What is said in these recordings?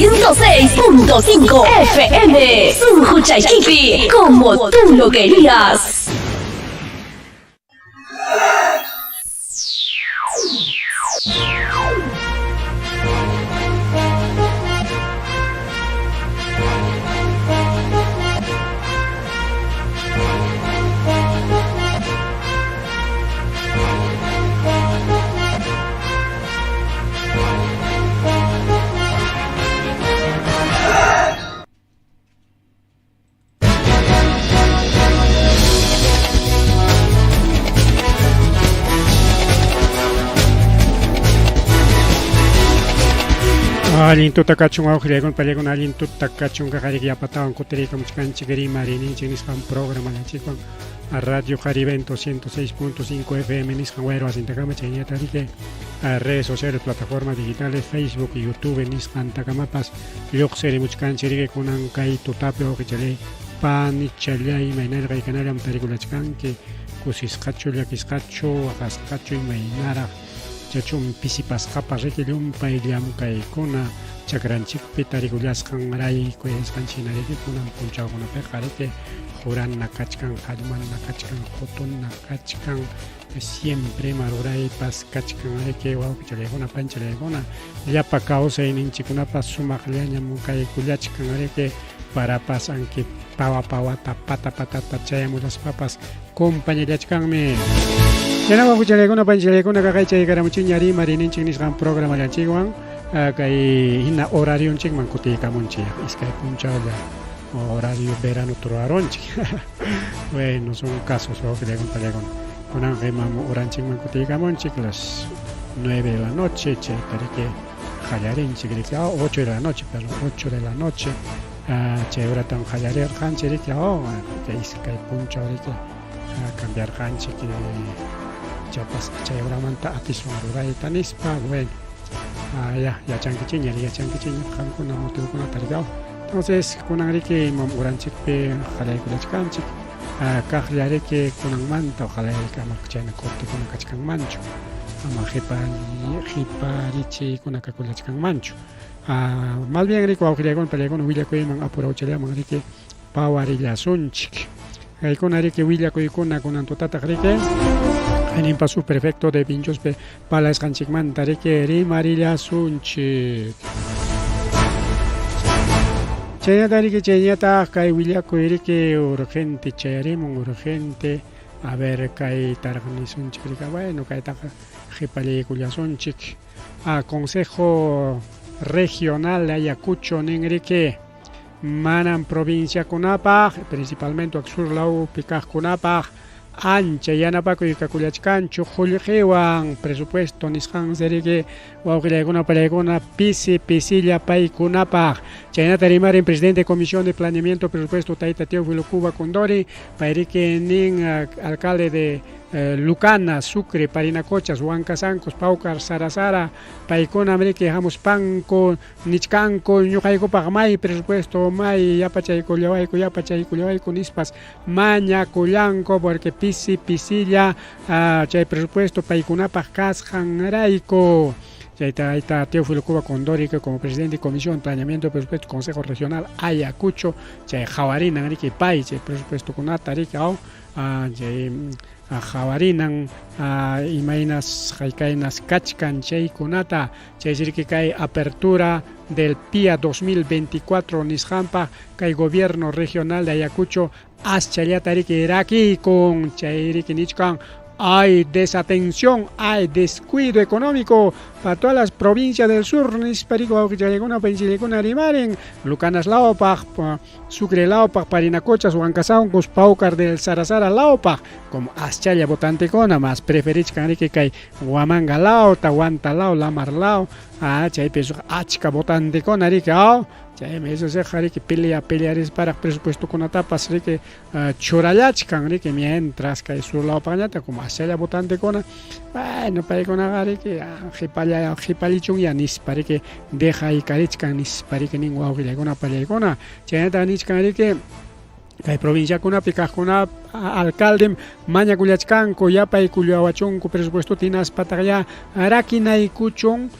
106.5 FM. Sunjuchaikipi, como tú lo querías. Alin tu takachung au khregon palegon alin tu takachung kakari ya patawan kuteri kamuchkan chigeri marini chinis kan programa la chikon a Radio Caribento 106.5 FM niskan wero asin takama chenia tarike a redes sociales plataformas digitales Facebook y YouTube niskan takamapas yokseri muchkan chirige kunan kai tutapio kichale pan chale y mainar kai kanalam tarigulachkan que kusis kacho ya kiskacho akas kacho y mainara chachum pisipas kapas rekelum pailiam kai kuna chakranchik pitarigulas kan rai koes kan chinareke kuna puncha kuna pekareke juran nakachkan halman nakachkan khotun nakachkan siempre marurai pas kachkan areke wa kuchalegona panchalegona yapa causa inin chikuna pas sumaklianya mukai kulachkan areke para pas anki pawa tapata patata chayamulas papas compañerachkan me Yana wa kuchalegona panchalegona kakai chay karamuchin yari marinin chingnis kan programa la chigwan kay hina horario ching man kuti kamunchi iskay puncha ya horario verano troaronchi bueno son casos o que legon palegon kunan kay mamu oranching man kuti kamunchi las 9 de la noche che tarike hayarin chigrik 8 de la noche pero 8 de la noche che hora tan hayarer kan chirik que iskay puncha rike cambiar kanchi que chapas chayura manta atis marurai tanispa bueno ya chankiching ya chankiching kan kuna motu kuna tarigao entonces kuna rike mam uranchik pe khalay kulachkanchik kakhlare ke kunang manta khalay kamak chayna korte kuna kachkang mancho ama khiparichi kuna kakulachkang mancho mal bien riko awkhilegon pelegon willakoy mang apura uchale mang rike pawarilla sunchik ay kuna rike willakoy kuna kunan tutata rike en paso perfecto de pinchos para las canchikman tarike rimarilla sunchik chaya tarike chaya ta kai wilia koirike urgente chayaremon urgente a ver kai targni sunchik bueno kai ta jipali kulia sunchik a consejo regional de Ayacucho nengrike manan provincia kunapa principalmente aksur lau pikaj kunapa ancha yanapako yakakulachkanchu juljewan presupuesto nisqan serike wawqilaykuna palaykuna pisilla paykunapaq chaynata rimarin presidente de comisión de planeamiento presupuesto tayta Teófilo Cuba Condori payrike nin alcalde de Lucana, Sucre, Parinacochas, Huancasancos, Paucar, Sarasara, Paikona, América, Jamos Panco, Nichcanco, Ñucaico, Pagmay, presupuesto, May, Yapachaico, Yapachaico, Nispas, Maña, Coyanco, porque Pisilla, chay presupuesto, Paikuna, Pacas, Janraico. Ahí está Teófilo Cuba Condori, que como presidente de comisión de planeamiento de presupuesto Consejo Regional Ayacucho, chay Javarina, Enrique Pay, chay presupuesto con Atarica, Javarinan, imainas Jaikainas Kachkan, chay Kunata, chay Sirikay apertura del PIA 2024 Nishampa, Kai Gobierno Regional de Ayacucho, Aschayatarique Iraki con Chayriki Nichkan. Hay desatención, hay descuido económico para todas las provincias del sur. Nisparico, Quichalegona, Penchilegona, Rimaren, Lucanas Laopag, Sucre Laopag, Parinacochas, Huancasancos, Paucar del Sarasara Laopag, como Aschaya Botantecona, más preferich Canrique Kai, Huamanga Lao, Tahuanta Lao, Lamar Lao, Chay Peso, Achka Botantecona, Ricao. Eso se deja que pelear es para presupuesto con etapas que chorayachkan que mientras que sur la pañata como hacia votante con bueno para con agarre que jipalichun ya nis para que deja y carichkan nis para que ningún agua con palegona cheta nichkan que Kay provincia kuna pikaj kuna alcalde maña kuliachkan koyapa y kuliawachon ku presupuesto tinas pataya arakina y kuchon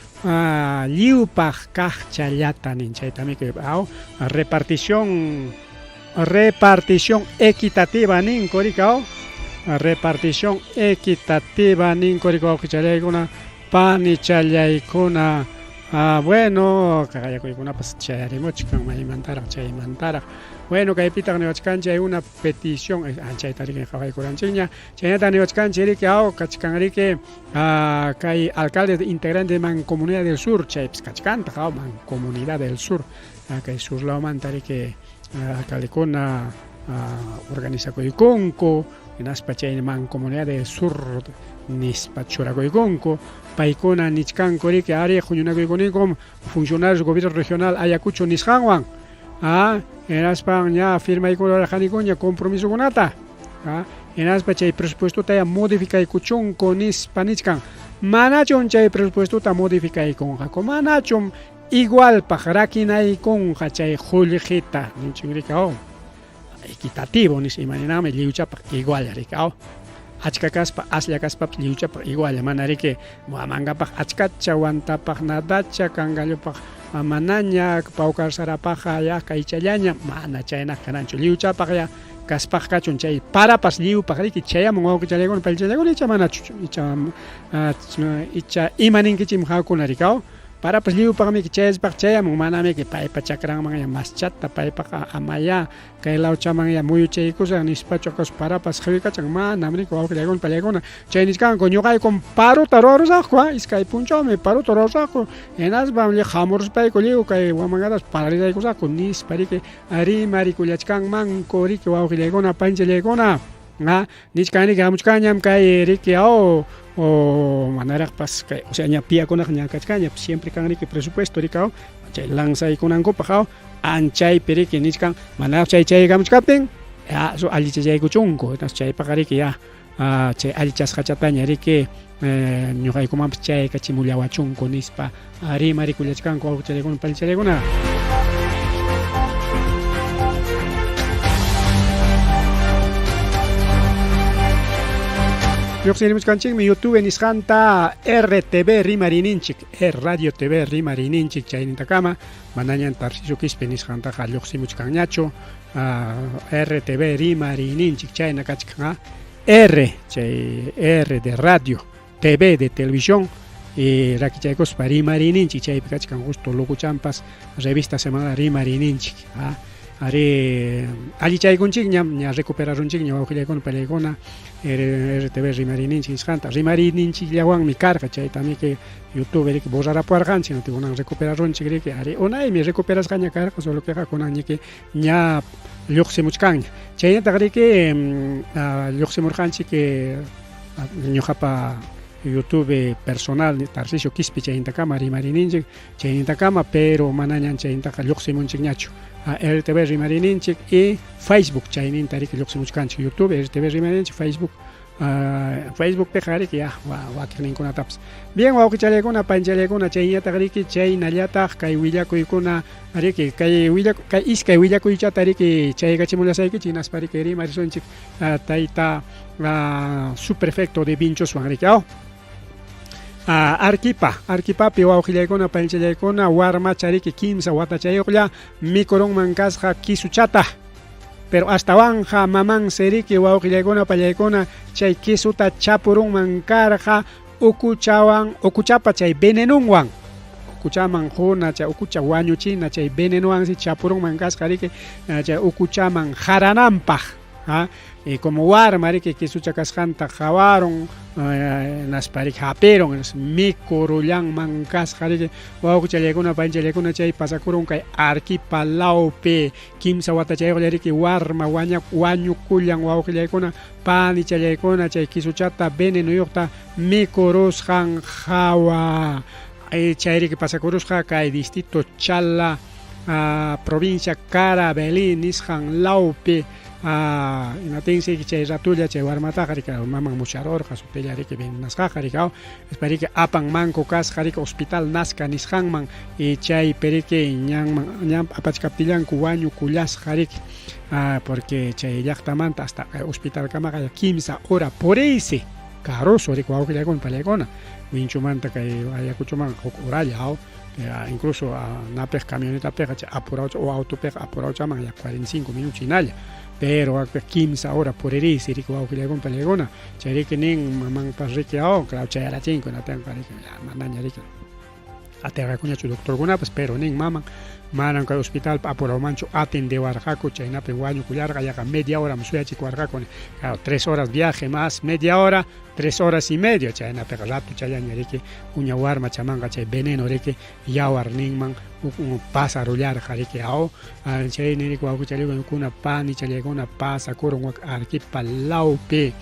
liupaj kajchallata nin chaytami repartición equitativa nin korikao repartición equitativa nin korikao kichalaykuna pani challaykuna bueno kaqayakuykuna pues chayarimuchkan maymantaraq chaymantaraq bueno kaypitaq niwachkanchik hay una petición anchaytariki qawaykuranchikña chaynata niwachkanchik kachkanriki kay alcalde integrante de Mancomunidad del Sur chaypis kachkanta Mancomunidad del Sur kay surlawmantariki alcaldekuna organizakuykunku hinaspa chay Mancomunidad del Sur nispa churakuykunku paykuna nichkankuriki ari huñunakuykuninku funcionarios del gobierno regional Ayacucho nisqanwan hinaspa ña firmaykurarqanikuña compromisokunata hinaspa chay presupuestota ya modificaykuchunku nispa nichkan manachun chay presupuestota modificaykunqaku manachun igualpaq rakinaykunqa chay qullqita ninchikriqa equitativo nis imaninami liwchapaq igual riqa achka kaspa aslla kaspa liwchapaq igual manariki mangapaq achkacha wantapaq nadacha kangallupaq manaña pawkarsarapaq ya kaychallaña mana chayna kananchu liwchapaq ya kaspaq kachun chay parapas liwpaq riki chayamun wawqichalaykuna paychallaykuna icha manachu icha imaninkichim hawkuna riqa parapas liwpaqmi chayspaq chayamun manami paypa chakranman ya maschata paypaq amaya kay lawchaman ya muyuchaykusaq nispachu parapas qhiwikachan manam riki wawqillaykuna pallaykuna chay nisqanku ñuqaykun paruta ruwarusaqku iskay punchawmi paruta ruwarusaqku hinaspa hamuruspayku liw kay wamankatas pararisaykusaqku nispa riki rimarikullachkanmanku riki wawqillaykuna panchallaykuna nichkanriki hamuchkañam kay riki manaraqpas kay o sea ña piakunaq ña kachkaña siempre kanriki presupuesto riki chay lanzaykunankupaq anchaypi riki nichkan manaraq chay hamuchkaptin so allichaykuchunku entonces chaypaqa riki chay allichasqachataña riki ñuqaykumanpas chay kachimullawachunku nispa rimarikullachkanku wawqichallaykuna pallichallaykuna Lluqsirimuchkanchikmi YouTube nisqanta RTV rimarininchik Radio TV rimarininchik chaynintakama manañan Tarcisio Quispe nisqantaqa lluqsimuchkanñachu RTV rimarininchik chayna kachkan chay R de radio TV de televisión y rakichaykuspa rimarininchik chaypi kachkan justo locuchampas revista semana rimarininchik ari allichaykunchik ña recuperarunchik ña wawqillaykuna pallaykuna RTV rimarininchik nisqanta rimarininchikllawanmi karqa chaytami que YouTube riki borrarapuwarqanchik kunan recuperarunchik riki ari unaymi recuperasqaña karqa solo que kunan ña lluqsimuchkanña chaynataq riki lluqsimurqanchik ñuqapa YouTube personal Tarcisio Quispe chaynintakama rimarininchik chaynintakama pero manañan chaynintaqa lluqsimunchikñachu RTV rimarininchik y Facebook chayninta riki lluqsimuchkanchik YouTube RTV rimarininchik Facebook Facebookpiqa riki wakiqninkunatapas bien wawqichallaykuna panchallaykuna chayñataq riki chaynallataq kay willakuykuna riki kay iskay willakuychata riki chaykachimullasaykichik hinaspa riki rimarisunchik tayta subprefecto de Vinchoswan riki Arquipapi wawqillaykuna panchallaykuna warmacha riki kimsa watachayuqlla mikurunman kasqa kisuchata pero astawanja maman seriki wawqillaykuna pallaykuna chay kisuta chapurunman karqa ukuchapa chay venenunwan ukuchaman huna chay ukucha wañuchina chay venenunwansi chapurunman kasqa riki chay ukuchaman harananpaq y como warma riki kisucha kasqanta hawarun naspa riki hapiron mikurullanman kasqa riki wawqichallaykuna panchallaykuna chay pasakurun kay Arquipalawpi kimsa watachayuqlla riki warma wañukullan wawqillaykuna panichallaykuna chay kisuchata venenuyuqta mikurusqan hawa chay riki pasakurusqa kay distrito Chala provincia Carabelí nisqan lawpi inatinsi chay ratulla chay warmataqa riki maman musharorqa sutilla riki nasqaqa riki espariki apan manku kasqa riki hospital nasqa nisqanman y chay periki ñam apachkaptillanku wañukullasqa riki porque chay llaqtamanta hasta hospital kamaqa kimsa hora por ese caroso rico auquilla con palegona winchumanta kay ayakuchuman urallao incluso a napes camioneta pega apurado o auto pega apurado chaman ya 45 minutos inalla pero a 15 horas por eri si rico auquilla con palegona chari que nin mamang parriqueao claro chayara 5 na tengo que mandaña rico aterra kunya chu doctor guna pues pero nin mamang manan kay hospital apurado mancho atende warjaco chayna pe guaño kuyarga ya media hora musuya chico warjaco claro 3 horas viaje más media hora 3 horas y media chayna pe rato chayan rike kunya warma chamanga chay veneno rike yawar ningman un pájaro larga rike ao chay ni ko chay kuna pani chay kuna pasa kurun wak arki palaupe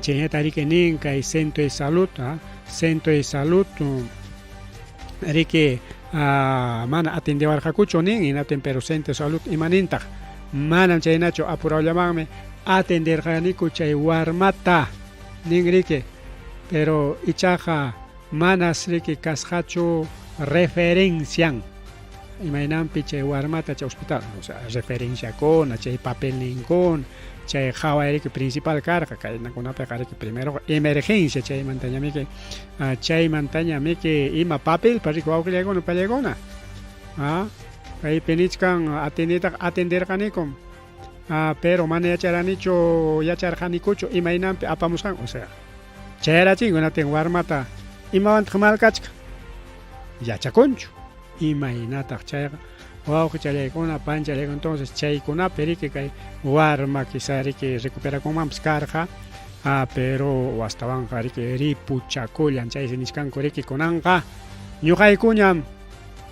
chay rike nin kay centro de salud rike mana atende warjacucho nin inaten pero centro de salud imaninta manan chay nacho apurado llamarme atender janiku chay warmata nin rike pero ichaja manas rike kashacho referencian imainampi chay warmata chay hospital o sea referencia con chay papel nincon chay jawa rike principal carga kay nakuna pe que primero emergencia chay mantañame que ima papel para rico auquilla palegona kay penichkan atender kanikom pero mana yacharanicho yacharjanikucho imainampi apamuskan o sea chayra chingo naten warmata imawant malkachka yachakunchu imainata chayqa wawqi chalaykuna panchalayku entonces chaykuna perike kay warma quizá riki recupera kunmanpas karqa pero wastawanqa riki ripuchakullan chaysi nishkanku riki kunanqa ñuqaykuñam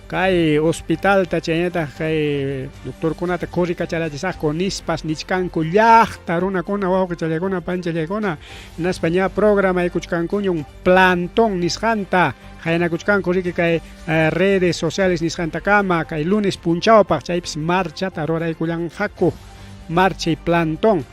kay hospital ta chaynata kay doctor kunata kurikacharachisaqku nispas nichkanku llaqta runakuna wawqi chalaykuna panchallaykuna naspa ña programa yaykuchkankuña un plantón nisqanta hayanakuchkanku riki kay redes sociales nisqanta kama kay lunes punchawpaq chaypis marchata ruraykullanqaku marcha y plantón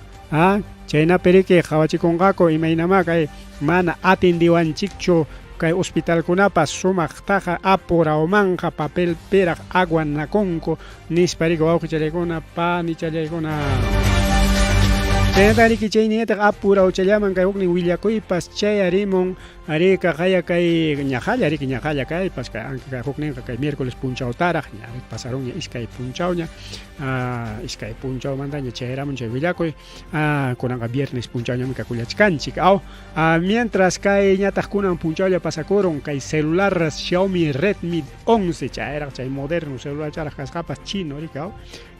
chaynapi riki hawachikunqaku imaynama kay mana atendiwanchikchu kay hospitalkunapas sumaqtaqa apuraumanja papel peraq agua nakunku nispa riki wawqi chalaykuna pani chalaykuna chaynaqa riki chayniyataq apurau challaman kay huknin willakuypas chay arimun arika qaya kay ñajalla riki ñajalla kaypas kay hukninqa kay miércoles punchawtaraq ña pasaron iskay punchawña iskay punchawmantaña chayramun chay willakuy kunanqa viernes punchawñami kakullachkanchik mientras kay ñataq kunan punchawlla pasakurun kay celular Xiaomi Redmi 11 chayraq chay moderno celular charaq kasqapas chino rika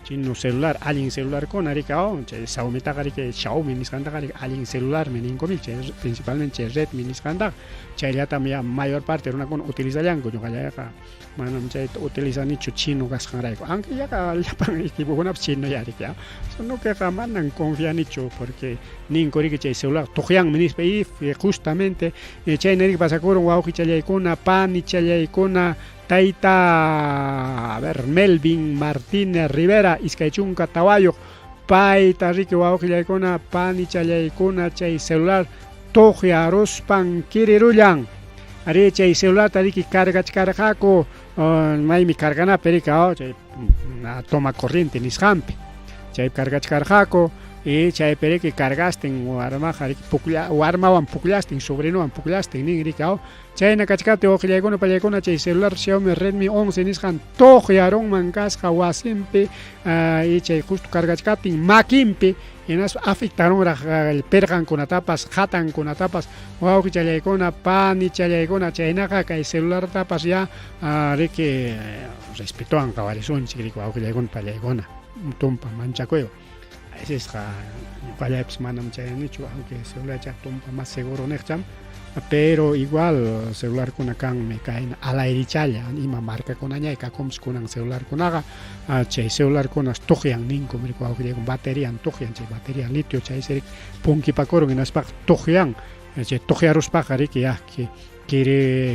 chino celular alin celular con rika chay Xiaomi taqa rika Xiaomi nisqantaqa rika alin celular meninkomi chay principalmente Redmi nisqantaqa chayllata mayor parte runakuna utilizallanku ñuqallaqa manam chay utilizanichu chino kasqanrayku aunque yaqa llapan equipokunapas chino yarika sunuqa manan confianichu porque ninku riki chay celular tuqyanmi nispa y justamente chayna riki pasakurun wawqi challaykuna pani challaykuna tayta Melvin Martínez Rivera iskay chunka tawayuq payta riki wawqillaykuna pani challaykuna chay celular tuqyaruspan kirirullan ari chay celularta riki cargachkarqaku maymi carganapi rika chay toma corriente nisqanpi chay cargachkarqaku y chaypi riki cargasten warmaqa riki warmawan pukllastin sobrinowan pukllastin nin rika chayna kachkati wawqillaykuna pallaykuna chay celular Xiaomi Redmi 11 nisqan tuqyarunman kasqa wasinpi y chay justo cargachkatin makinpi inas afectarunraq perqankunatapas hatankunatapas wawqi challaykuna pani challaykuna chaynaqa kay celulartapas ya riki respetuwan qawarisunchik riki wawqillaykuna pallaykuna tumpa manchakuywan es ñuqallaypis manam chayanichu aunque celular cha tumpa más seguro niqcham pero igual celular kuna kanmi kayna alairichalla ima marca kunaña kakumus kunan celular kunaqa chay celular kunas tuqyan ninku riki wawqillaykuna baterian tuqyan chay bateria litio chay serik punkipakurun hinaspaq tuqyan chay tuqyaruspaqa riki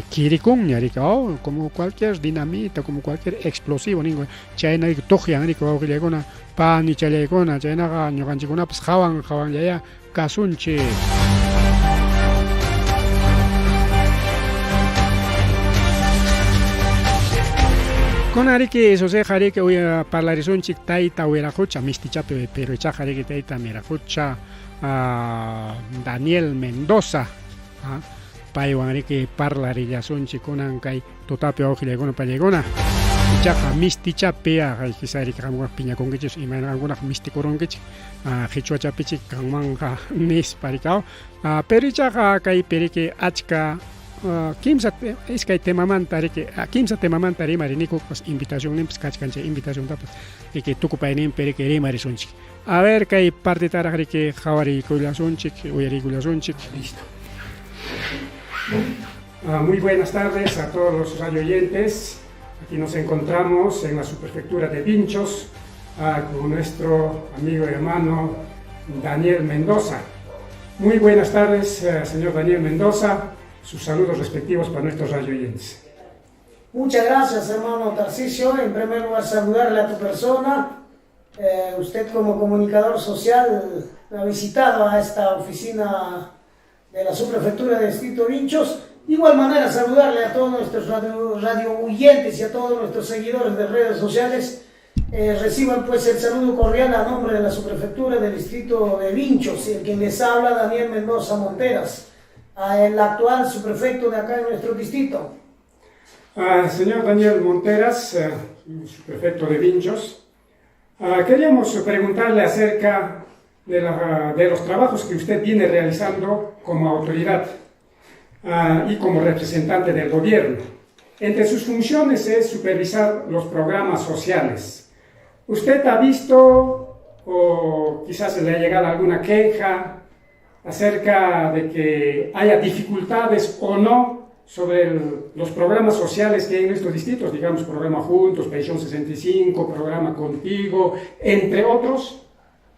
kirikunña rika como cualquier dinamita como cualquier explosivo ningu chayna riki tuqyan riki wawqillaykuna pani challaykuna chaynaqa ñuqanchikkunapas hawan llaya kasunchik kuna riki eso se jariki parlarisunchik tayta wiraqucha mistichapi pero ichaqa riki tayta miraqucha Daniel Mendoza paywan que parlarillasunchik kunan kay tutapi awqillaykuna pallaykuna chaqa mistichapia qaysari qamwan piñakunkichus imana algunas mistikurunkichik qhichwachapichik kanmanqa nis parikaw pero chaqa kay periki achka kimsa iskay temamanta riki kimsa temamanta rimari nikukpas invitación nimpis kachkancha invitación tapas riki tukupaynin periki rimarisunchik a ver kay partitaraq riki qhawarikullasunchik uyarikullasunchik listo. Muy buenas tardes a todos los radioyentes. Aquí nos encontramos en la subprefectura de Vinchos con nuestro amigo y hermano Daniel Mendoza. Muy buenas tardes, señor Daniel Mendoza. Sus saludos respectivos para nuestros radioyentes. Muchas gracias, hermano Tarcisio. En primer lugar, saludarle a tu persona. Usted como comunicador social ha visitado a esta oficina de la subprefectura de Distrito Vinchos. De igual manera, saludarle a todos nuestros radio oyentes y a todos nuestros seguidores de redes sociales. Reciban pues el saludo cordial a nombre de la subprefectura del Distrito de Vinchos, y el quien les habla, Daniel Mendoza Monteras, el actual subprefecto de acá en nuestro distrito. Señor Daniel Monteras, subprefecto de Vinchos, queríamos preguntarle acerca de los trabajos que usted viene realizando como autoridad y como representante del gobierno. Entre sus funciones es supervisar los programas sociales. ¿Usted ha visto o quizás le ha llegado alguna queja acerca de que haya dificultades o no sobre los programas sociales que hay en estos distritos? Digamos, programa Juntos, Pensión 65, programa Contigo, entre otros.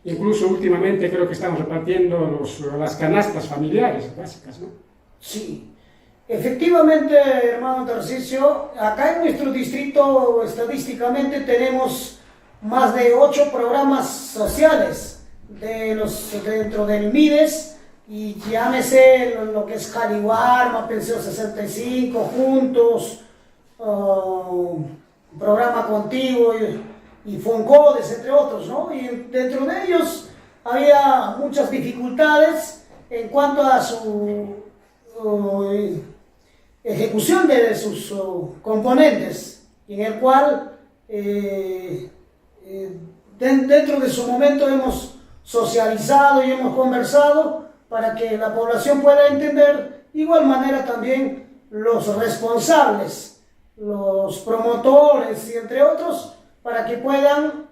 Incluso últimamente creo que estamos repartiendo las canastas familiares básicas, ¿no? Sí, efectivamente, hermano Tarcisio, acá en nuestro distrito estadísticamente tenemos más de 8 programas sociales dentro del MIDES, y llámese lo que es Jaliwarma, Pensión 65, Juntos, programa Contigo y Foncodes, entre otros, ¿no? Y dentro de ellos había muchas dificultades en cuanto a su ejecución de sus componentes, en el cual dentro de su momento hemos socializado y hemos conversado para que la población pueda entender. De igual manera también los responsables, los promotores y entre otros, para que puedan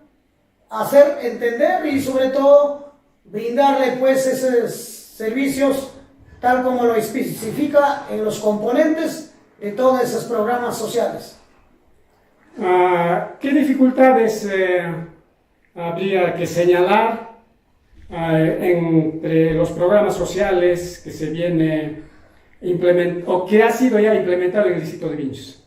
hacer entender y sobre todo brindarle pues esos servicios tal como lo especifica en los componentes de todos esos programas sociales. ¿Qué dificultades habría que señalar entre los programas sociales que se viene implementando o que ha sido ya implementado en el distrito de Vinchos?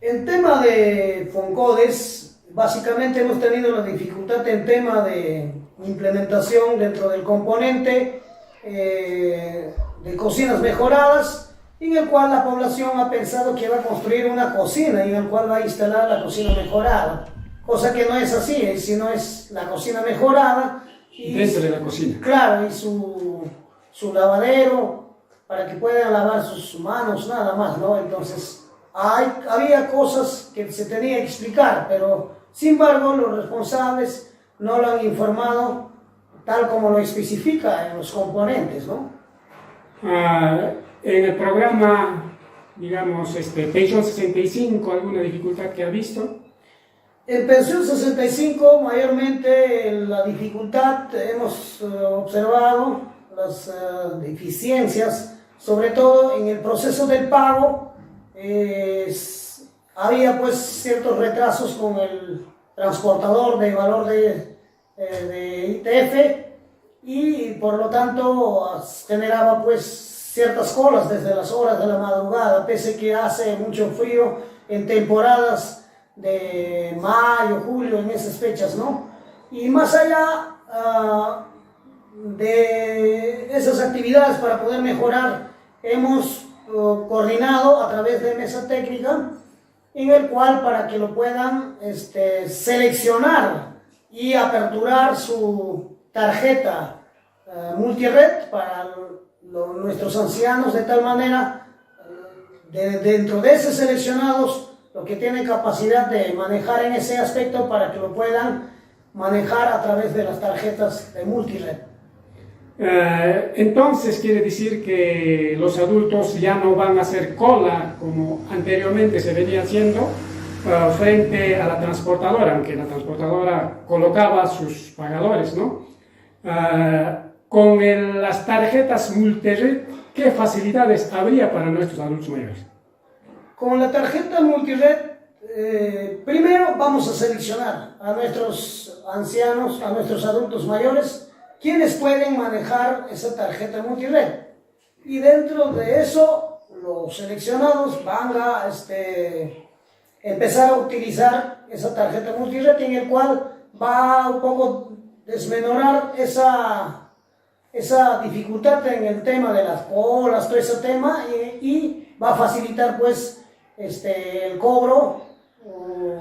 En tema de Foncodes, básicamente hemos tenido la dificultad en tema de implementación dentro del componente de cocinas mejoradas, en el cual la población ha pensado que va a construir una cocina y en el cual va a instalar la cocina mejorada, cosa que no es así, sino es la cocina mejorada y dentro de la cocina, claro, y su lavadero para que puedan lavar sus manos, nada más, ¿no? Entonces había cosas que se tenía que explicar, pero sin embargo los responsables no lo han informado tal como lo especifica en los componentes, ¿no? En el programa, digamos, Pensión 65, ¿alguna dificultad que ha visto? En Pensión 65, mayormente la dificultad hemos observado las deficiencias, sobre todo en el proceso del pago. Había pues ciertos retrasos con el transportador de valor de ITF, y por lo tanto generaba pues ciertas colas desde las horas de la madrugada, pese que hace mucho frío en temporadas de mayo, julio, en esas fechas, ¿no? Y más allá de esas actividades para poder mejorar, hemos coordinado a través de mesa técnica, en el cual para que lo puedan seleccionar y aperturar su tarjeta multired para nuestros ancianos, de tal manera, dentro de esos seleccionados, los que tienen capacidad de manejar en ese aspecto para que lo puedan manejar a través de las tarjetas de multired. Entonces quiere decir que los adultos ya no van a hacer cola como anteriormente se venía haciendo frente a la transportadora, aunque la transportadora colocaba sus pagadores, ¿no? Con las tarjetas multired, ¿qué facilidades habría para nuestros adultos mayores? Con la tarjeta multired, primero vamos a seleccionar a nuestros ancianos, a nuestros adultos mayores, quienes pueden manejar esa tarjeta multired. Y dentro de eso, los seleccionados van a empezar a utilizar esa tarjeta multired, en el cual va un poco desmenorar esa dificultad en el tema de las colas, todo ese tema, y va a facilitar pues el cobro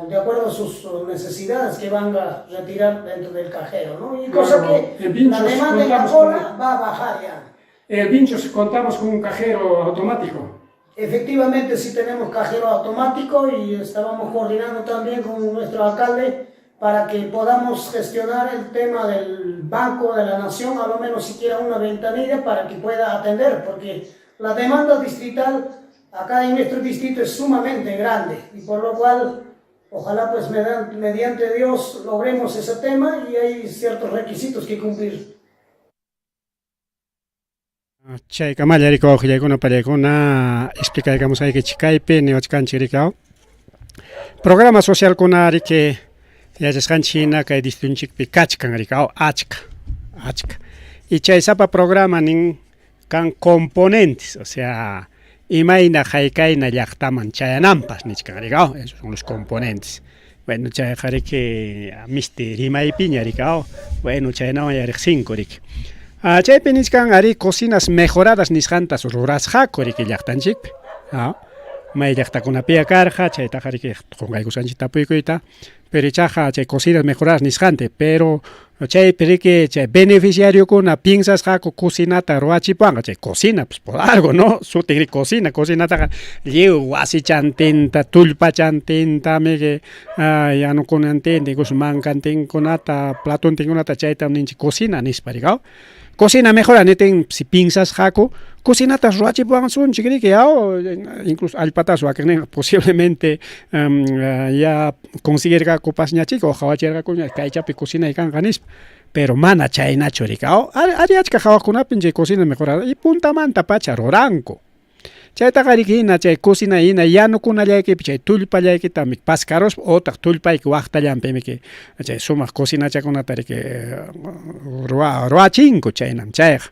de acuerdo a sus necesidades que van a retirar dentro del cajero, ¿no? Y cosa que la demanda en la cola va a bajar ya. ¿El Vinchos contamos con un cajero automático? Efectivamente sí tenemos cajero automático y estábamos coordinando también con nuestro alcalde para que podamos gestionar el tema del Banco de la Nación, a lo menos siquiera una ventanilla para que pueda atender, porque la demanda distrital acá en nuestro distrito es sumamente grande y por lo cual ojalá pues mediante Dios logremos ese tema y hay ciertos requisitos que cumplir. Chay kamaya rikao khiyakuna parekuna explicaykamos ayki chikaypi niwachkanchik rikao programa social kuna riki yachasqanchina kay distritunchikpi kachkan rikao achka y chay sapa programa nin kan componentes, o sea, imayna haykayna llaqtaman chayananpas nichkan rikao, esos son los componentes. Bueno, chay hariki misti rimaypiña rikao, bueno, chaynawan yarik 5 riki. Chaypi niskan ari cocinas mejoradas nisqantas rurasqaku riki llaqtanchikpi. May llaqtakunapiqa karqa chaytaqa riki qunqaykusanchik tapuykuyta, pero ichaqa chay cocinas mejoradas nisqante, pero chaypi riki chay beneficiariokuna piensasqaku cocinata ruachipanqa chay cocina pues por algo, ¿no? Sutik riki cocinataqa lliw wasi chantinta, tullpa chantinta, migi yanukunantinta, incluso mankantinkunata, platuntinkunata chayta ninchik cocina nispa rikao. Cocina mejora neten si piensas jaco, cocinatas ruachipan son chiquirique incluso al patazo posiblemente ya conseguir gaco pasñachico o jawacherga cuña kaichapi cocina y canganis, pero mana chayna choricao, ariachka jawakunapinche cocina mejorada y punta manta pacha roranco. Chayta garikina chay cocina ina yanukunallayki chay tullpallayki tamik pascaros otaq tullpayki waqtallanpimi chay sumaq cocinachakunata riki ruachinku chaynam chayqa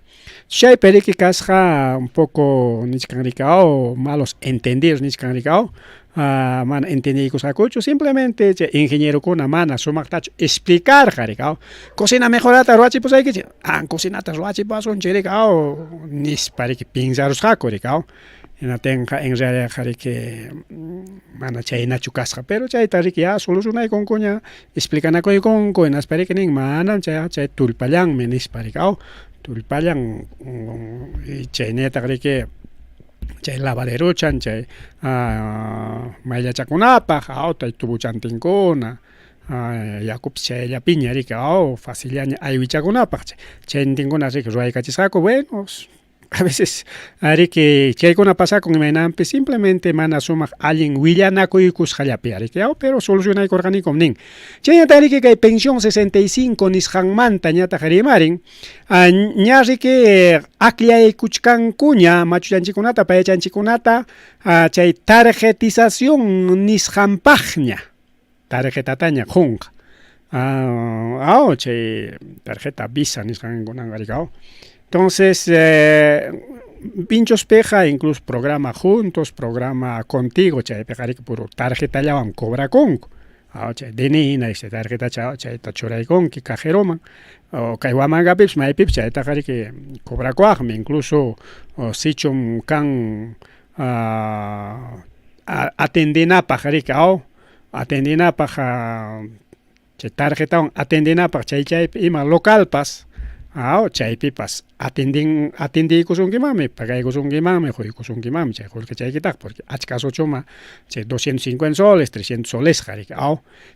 chaypi riki kasqa un poco nisqan rikao malos entendidos nisqan rikao mana entendiykusqakuchu simplemente chay ingenieros mana sumaqtachu explicarqa rikao cocina mejorata ruachipusaykichi cocinata ruachipasunchik rikao nispa riki pensarusqaku rikao en realidad que mana chaynachu kasqa pero chayta riki solucionaykunkuña explicanakuykunku inaspari que nin manam chay tullpallanmi nispa rikao tullpallan chaynata riki chay lavaderuchan chay mayllachakunapaq tay tubuchantinkuna yakupi chayllapiña riki faciliaña aywichakunapaq chaynintinkuna riki ruwaykachisqaku bueno a veces ari que chaykuna pasa con imaynanpi simplemente mana sumaq allin willanakuykusqallapi ari pero solucionaykurqanikum nin chaynata ari kay pensión 65 nisqanmanta ñataq rimarin ña riki aqllaykuchkankuña machullanchikunata payachanchikunata chay tarjetización nisqanpaqña tarjetataña qunqa chay tarjeta Visa nisqankunan arikao. Entonces, Pinchos Peja, incluso programa juntos, programa contigo, chay pejarik puro tarjeta llawan cobra conco. Chay denina, tarjeta chay tachuray conki, cajeroman. O kaywaman pips, may pips, chay tajarik cobra coajme, incluso sichum kan atendina pajarik, atendina paja, chay tarjeta atendina pa chay ima local pas. chaypipas atendiykusunkimami, pagaykusunkimami, quykusunkimami chay qullqichaykitaqa, porque achka asuchuma chay 250 soles, 300 soles qarik,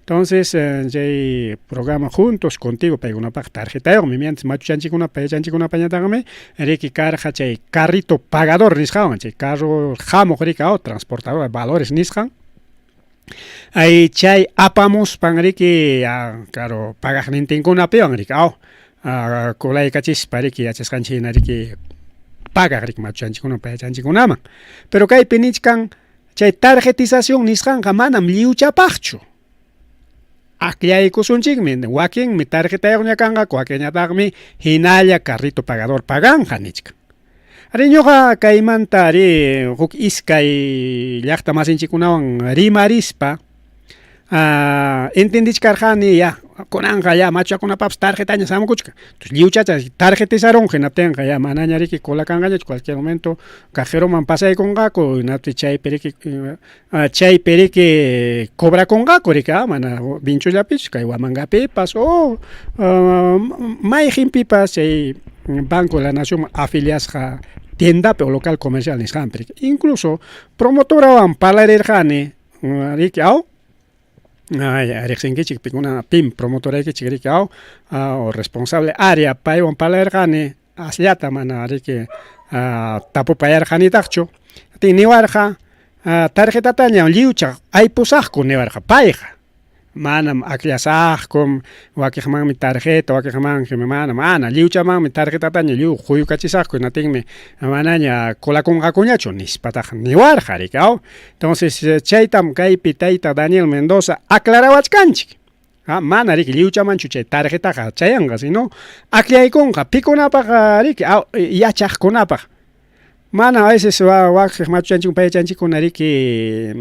Entonces, chay programa juntos contigo paykunapaq tarjetayuqmi, mientras machuchanchikkunapa yachanchikkunapañataqmi riki karqa chay carrito pagador nisqawan, chay carro hamuq rika, transportador de valores nisqan. Chay apamuspan riki, claro, pagaqnintinkunapiwan rika, kulaykachispa riki yachasqanchikna riki pagaq riki machuchanchikkunapi yachanchikkunaman. Pero kaypi nichkan chay tarjetización nisqanqa manam liwchapaqchu. Aklaykusunchikmi, wakinmi tarjetayuqña kanqa, wakinñataqmi hinalla carrito pagador paganqa nichkan. Ari ñuqa kaymanta ari huk iskay llaqta masinchikkunawan rimarispa entendichkarqani ya kunanqa ya machuchakunapapas tarjetaña samukuchka. Entonces liwchacha tarjetizaron hinaptinqa ya manaña riki kulakanqañachu cualquier momento cajeroman pasaykunqaku hinaptin chaypi riki cobrakunqaku riki mana vinchullapichu kay Huamangapipas o mayjinpipas chay Banco de la Nación afiliasqa tiendapi o local comercial nisqanpi riki. Incluso promotorawan parlarirqani riki riqsinkichik pikuna PIM promotoraykichik riki o responsable área paywan parlarirqani asllata mana riki tapupayarqanitaqchu niwarqa tarjetataña liwchaq aypusaqku niwarqa payqa manam aklasaqkum wakiqmanmi tarjeta wakiqmanmi mana liwchamanmi tarjetataña quyukachisaqku hinatinmi manaña kolakunqakuñachu nispataq niwarqa riki, Entonces chaytam kaypi tayta Daniel Mendoza aclarawachkanchik, mana riki liwchamanchu chay tarjetaqa chayanqa, sino aklaykunqa pikunapaq riki yachaqkunapaq. Mana a veces wakiq machuchanchikun payachanchikkuna riki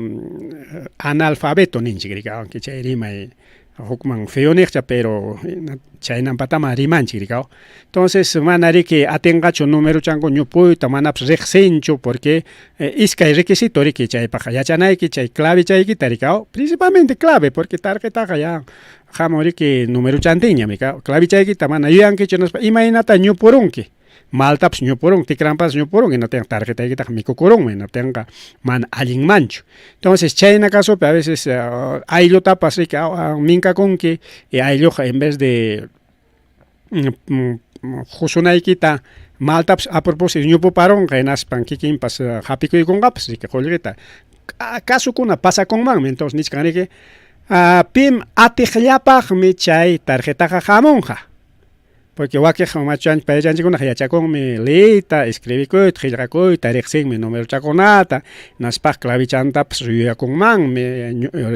analfabeto ninchik riki, aunque chay rimay hukman feo niqcha, pero chaynampatama rimanchik riki, Entonces mana riki atinqachu numerochanku ñupuyta manapas riqsinchu, porque iskay requisito riki chaypaqa yachanayki chay clave chaykita riki, principalmente clave, porque tarjetaqa ya hamun riki numerochantinñami, clave chaykita mana yuyankichu imaynata ñupurunki. Maltapas ñupurun, tikrampas ñupurun, y no tengan tarjetaykitaqa mikukurunmi, no tenga man allinmanchu. Entonces chayna casopi a veces ayllutapas riki minkakunki y aylluqa en vez de husunaykita maltapas a propósito ñupuparunqa hinaspan kikinpas hapikuykunqapas riki qullqita casukuna pasakunmanmi. Entonces nichkan riki PIM atiqllapaqmi chay tarjetaqa hamunqa. Porque wakiq machuchanchik payachanchikkunaq yachakunmi leyta, escribikuyta, qillqakuyta, riqsinmi numerochakunata, naspaq clavichantapas yuyakunmanmi,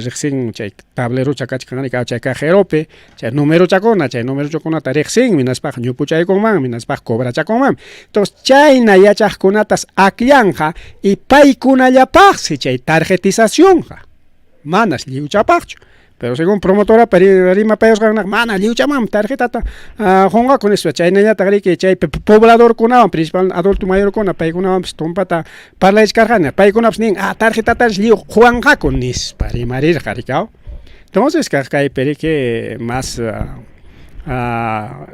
riqsin chay tablerucha kachkanqa chay cajeropi, chay numerochakunata riqsinmi, naspaq ñupuchaykunmanmi, naspaq cobrachakunmanmi. Entonces chayna yachaqkunatas akllanqa y paykunallapaqsi chay tarjetizaciónqa, manas liwchapaqchu. Pero según promotora rima payasqakunaq mana liwchaman tarjetata qunqakun nispa chaynañataq riki chay pobladorkunawan principal adulto mayorkuna paykunawanpas tumpata parlachkarqani paykunapas nin tarjetataris quwanqaku nispa rimarirqa riki, Entonces kaypi riki más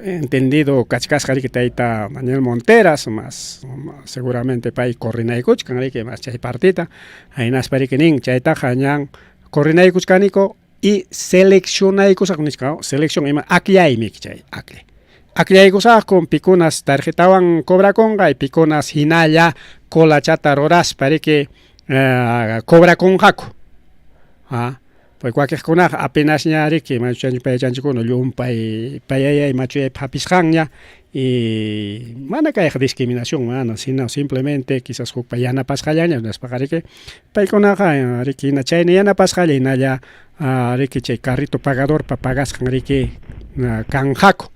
entendido kachkasqa riki tayta Daniel Monteras, más seguramente pay corrinaykuchkan riki más chay partita hinaspa riki nin chaytaqa ñan corrinaykuchkaniko y seleccionaykusaq nisqa, selección ima aklaymi chay aklaykusaqku pikunas tarjetawan cobrakunqa y pikunas hinalla colachata ruraspa riki cobrakunqaku, pues wakiqkunaqa apenas ña riki machuchanchik payachanchikkuna llumpay payayay machuyaypi hapisqanña y mana kayqa discriminación mana, sino simplemente quizás hukpa yanapasqallaña nispaqa riki paykunaqa riki chayna yanapasqalla hinalla riki chay carrito pagador pagasqan riki kanqaku,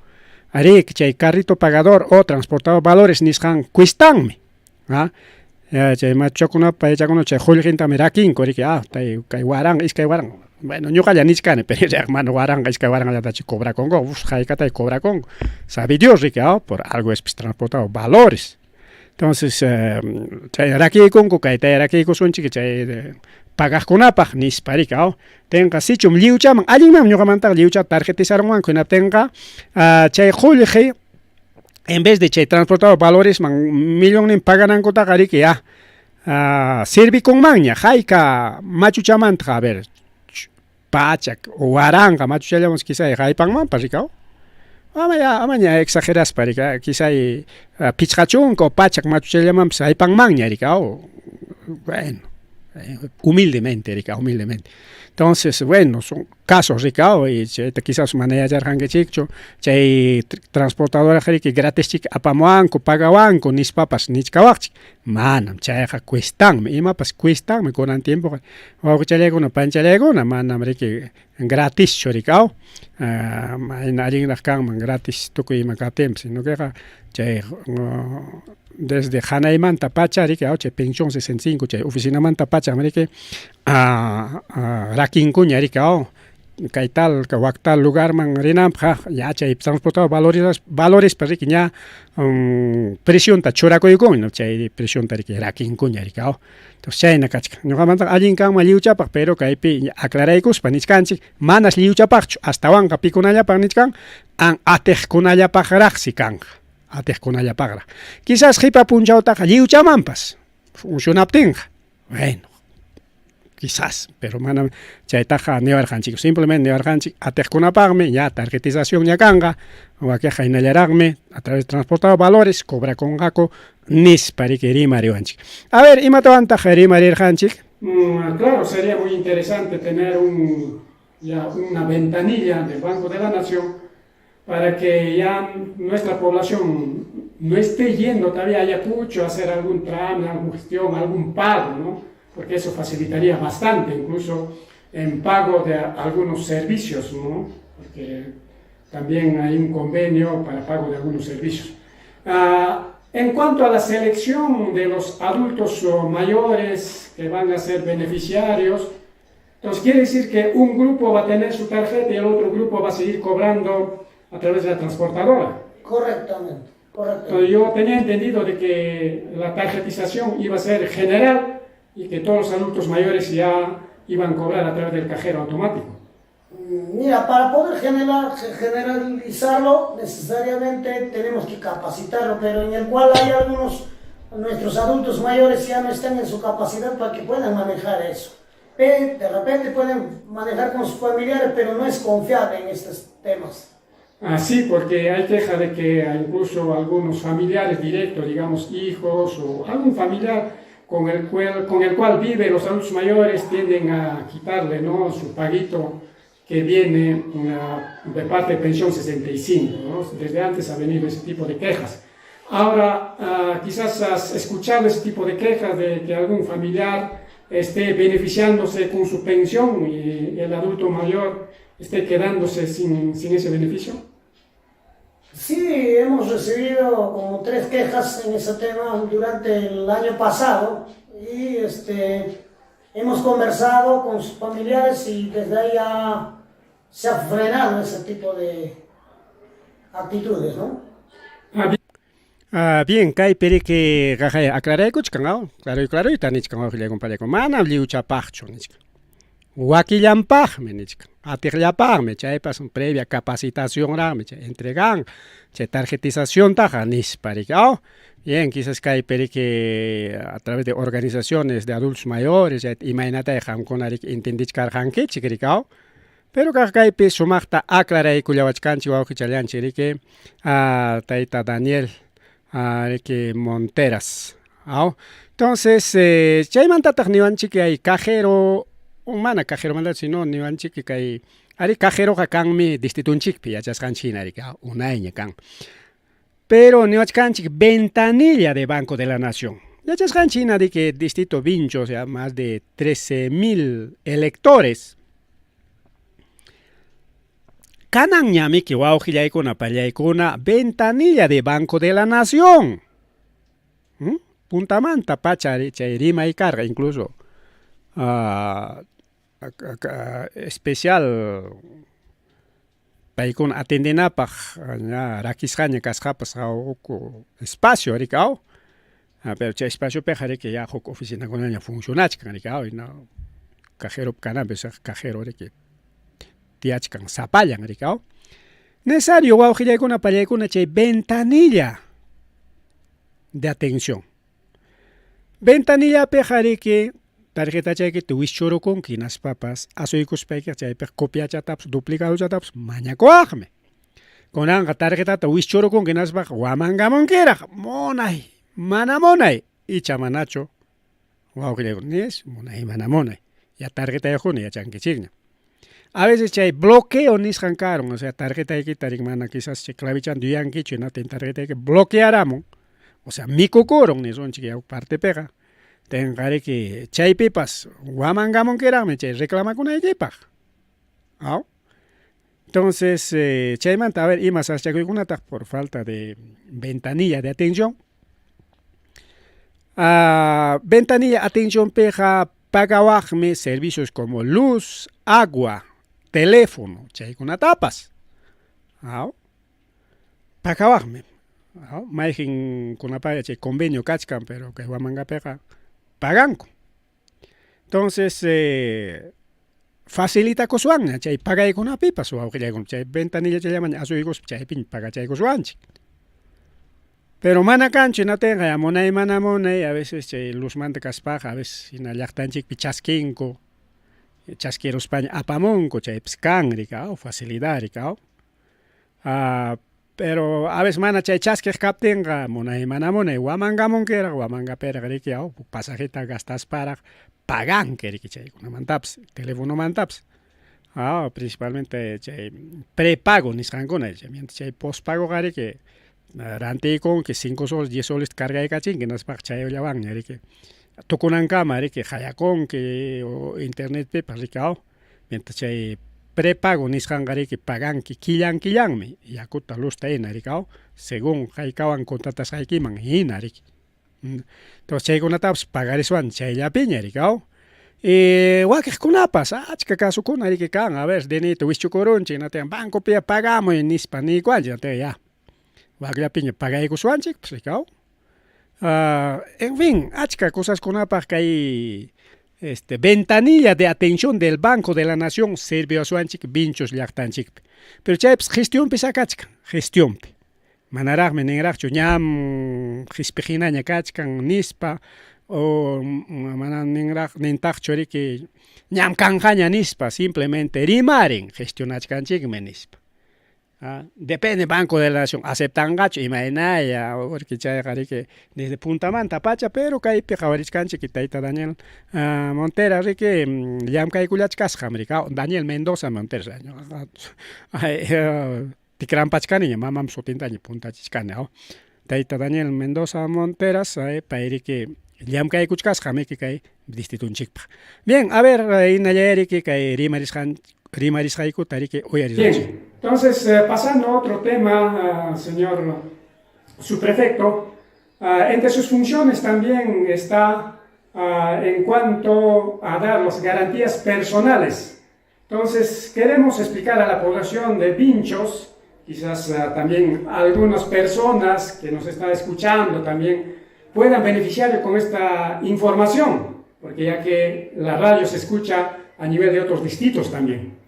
riki chay carrito pagador o transportador valores nisqan cuistanmi, chay machuchakunapa payachakuna chay qullqintami rakinku riki kay waranqa iskay waranqa, bueno ñuqalla nichkani pero mana waranqa iskay waranqallatachi cobrakunku, haykatay cobrakunku, sabe Dios riki, por algo es transportado valores. Entonces chay rakiykunku kayta rakiykusunchik chay pagaqkunapaq nispa riki, tenqa sichum liwchaman allinman ñuqamantaqa liwchata tarjetizaronmanku hinaptinqa chay qullqi en vez de chay transportado valores man millón en paganan kota kari que ya sirvi con maña jaika machuchamanta a ver pachak o aranga machuchallamos quizá jaipan man paricao amaña exageras parica quizá pichachun ko pachak machuchallaman jaipan maña ricao bueno humildemente rica humildemente. Entonces, bueno, son casos, Ricardo, y quizás manera de arranque chico, chay transportadora que gratis chic apamuanco, pagawanco, nis papas, nis kawach, manam, chay cuestan, ima pas cuestan, me conan tiempo, o chalego no panchalego, na manam que gratis choricao, en alguien las caman gratis, toco y macatem, sino que chay desde Hanaiman Tapacha, que ha pensión 65, oficina man Tapacha, que Rakin Cuña, que tal, que tal lugar man renam, ya chay transportado valores para que ya presión ta choraco y con, no chay presión ta que Rakin Cuña, que entonces chay na cacha, no jamás alguien que me liucha, pero que hay aclaraicos paniscanchi, manas liucha pacho, hasta van capiconaya paniscan, an atejconaya pajaraxican. Atejconaya pagra. Quizás hipa punchao taja liucha mampas. Funciona tenga. Bueno, quizás, pero mana chay taja nevarjanchi, simplemente nevarjanchi atejcona pagme, ya tarjetización ya canga, o aquí jainalaragme a través de transportado valores, cobra con gaco, nis para que rimarioanchi. A ver, ¿y mataban taja rimarioanchi? Claro, sería muy interesante tener una ventanilla del Banco de la Nación para que ya nuestra población no esté yendo todavía a Ayacucho a hacer algún trámite, alguna gestión, algún pago, ¿no? Porque eso facilitaría bastante, incluso en pago de algunos servicios, ¿no? Porque también hay un convenio para pago de algunos servicios. En cuanto a la selección de los adultos mayores que van a ser beneficiarios, entonces quiere decir que un grupo va a tener su tarjeta y el otro grupo va a seguir cobrando a través de la transportadora. Correctamente. Entonces yo tenía entendido de que la tarjetización iba a ser general y que todos los adultos mayores ya iban a cobrar a través del cajero automático. Mira, para poder generalizarlo, necesariamente tenemos que capacitarlo, pero en el cual hay algunos, nuestros adultos mayores ya no están en su capacidad para que puedan manejar eso. De repente pueden manejar con sus familiares, pero no es confiable en estos temas. Sí, porque hay queja de que incluso algunos familiares directos, digamos hijos o algún familiar con el cual viven los adultos mayores, tienden a quitarle, ¿no?, su paguito que viene de parte de pensión 65, ¿no? Desde antes ha venido ese tipo de quejas. Ahora, quizás has escuchado ese tipo de quejas de que algún familiar esté beneficiándose con su pensión y el adulto mayor esté quedándose sin ese beneficio. Sí, hemos recibido como 3 quejas en ese tema durante el año pasado y hemos conversado con sus familiares y desde ahí ya se ha frenado ese tipo de actitudes, ¿no? Bien, kai peri que aclaré kuchkangao, claro y tanich kangao le compare con mana liucha pacho nichka. Huaquillampaj, menichka. Atirllapajme, chay pasan previa capacitación rame, entregan, chay tarjetización taja nis paricao. Bien, quizás kai peri que a través de organizaciones de adultos mayores, imagínate dejan con arik intendich karjanque chiquiricao. Pero kai pe sumachta aclaré kuyawachkanchi waukichalianchi que taita Daniel que Monteras. Entonces, chay mantatag niwanchi que hay cajero mana cajero manda sino niwanchi que hay ari cajero kakanmi distitunchik pi yachaskanchi narika unaiña kan. Pero niwachkanchi ventanilla de Banco de la Nación. Yachaskanchi de que distrito Vincho, o sea, más de 13,000 electores. Kanan ñami que waujillaykuna pallaykuna ventanilla de Banco de la Nación. Puntamanta pachari chay rima y carga incluso especial paykuna atendenapaj rakisqaña kasqapas espacio rikao. Pero chay espacio pejare que ya huk oficina kunaña funcionachkan rikao y no cajero canapes cajero riki tiachkan sapallan rikao. Necesario, wow, que con una ventanilla de atención. Ventanilla pejari que tarjeta chay que tuvis choro con quinas papas, asoicos peque chay pe copia chataps, duplicado chataps, maña coajme. Con anga tarjeta tuvis choro con quinas baj, guamangamon quiera, monay, manamonay, y chamanacho. Wow, que con nies, monay, manamonay. Ya tarjeta de junio, ya chanquichigna. A veces chay bloqueo ni jancaron, o sea, tarjeta de quitar, mana quizás che clavichan duyan quicho, no ten tarjeta que bloquearamos. O sea, mi cocoron ni son chiquilla parte pega. Tengare que chay pipas, guamangamon querame, chay reclama con equipa. ¿Ah? Entonces, chay manta, a ver, y más hasta que una por falta de ventanilla de atención. Ventanilla atención peja pagawajme servicios como luz, agua, teléfono, chay con tapas. ¿Ah? Pagawajme. Maijin con la paga convenio cachcan, pero que guamanga pega paganco. Entonces, facilita cosuan, chay paga con una pipa, su aunque con chay ventanilla chay llaman a su hijos chay pin paga chay cosuanchi. Pero mana canche no tenga ya monay mana monay, a veces chay luz manta caspaja, a veces in allachtanchik pichasquinco, chasquero España apamonco chay pscan ricao, facilidad ricao. Pero a veces mana chay chasque captenga monay mana monay, guamanga monquera, guamanga pera riquiao, pasajita gastas para pagan que chay, una mantaps, teléfono mantaps. Principalmente chay prepago ni sangona, mientras chay postpago gari que rante con que 5 soles, 10 soles carga de cachín, que nas pag chay ya van, que tokunan cama, que hayakon, que internet pepa ricao, mientras chay prepago ni sangare que pagan que killan me yakuta luz taena ricao, según haikawan contratas haikiman hina rik. Entonces chay con taps pagar eso chay ya piña ricao. Wakih kunapas, chica caso con que can, a ver, de nito wichucoronche, no te banco pia pagamos en nispa ni cuanja, te ya. Wakih piña paga ego suanchik, pues ricao. En fin, chica cosas con apas que hay ventanilla de atención del Banco de la Nación sirvió a suanchik binchos llactanchik. Pero chaps gestión pisacachka, gestión. Manaraj menengrach ñam gispejinaña kachkan nispa o mananengrach nentaj chori que ñam kanjaña nispa simplemente rimaren gestionachkanchik menispa. Depende Banco de la Nación, aceptan gacho, imaginaya, porque chay que desde Punta Manta, Pacha, pero que pejawarichkanche que taita Daniel Montera, que yam kai kulachkas americano, Daniel Mendoza Montera, tikran pachkani, mamam sotintañi punta chichkani, taita Daniel Mendoza Monteras, pairi que yam kai kuchkas que kai distitun chikpa. Bien, a ver, inayeri que kai rimariskan Bien, entonces pasando a otro tema, señor subprefecto, entre sus funciones también está en cuanto a dar las garantías personales. Entonces queremos explicar a la población de Pinchos, quizás también algunas personas que nos están escuchando también puedan beneficiar con esta información, porque ya que la radio se escucha a nivel de otros distritos también.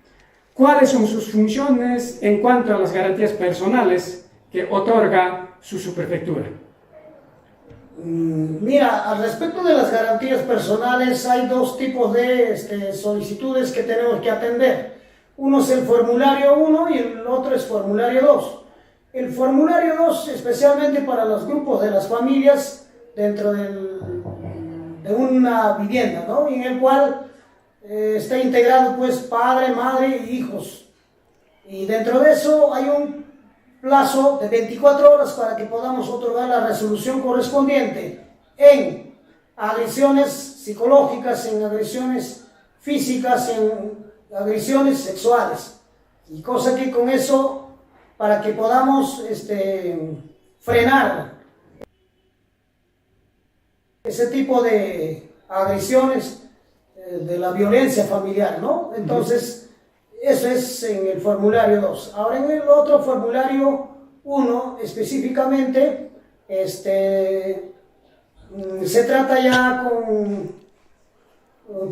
¿Cuáles son sus funciones en cuanto a las garantías personales que otorga su subprefectura? Mira, al respecto de las garantías personales hay dos tipos de solicitudes que tenemos que atender. Uno es el formulario 1 y el otro es formulario 2. El formulario 2 especialmente para los grupos de las familias dentro de una vivienda, ¿no? En el cual está integrado pues padre, madre y hijos. Y dentro de eso hay un plazo de 24 horas para que podamos otorgar la resolución correspondiente en agresiones psicológicas, en agresiones físicas, en agresiones sexuales. Y cosa que con eso, para que podamos frenar ese tipo de agresiones, de la violencia familiar, ¿no? Entonces, eso es en el formulario 2. Ahora, en el otro formulario 1, específicamente, se trata ya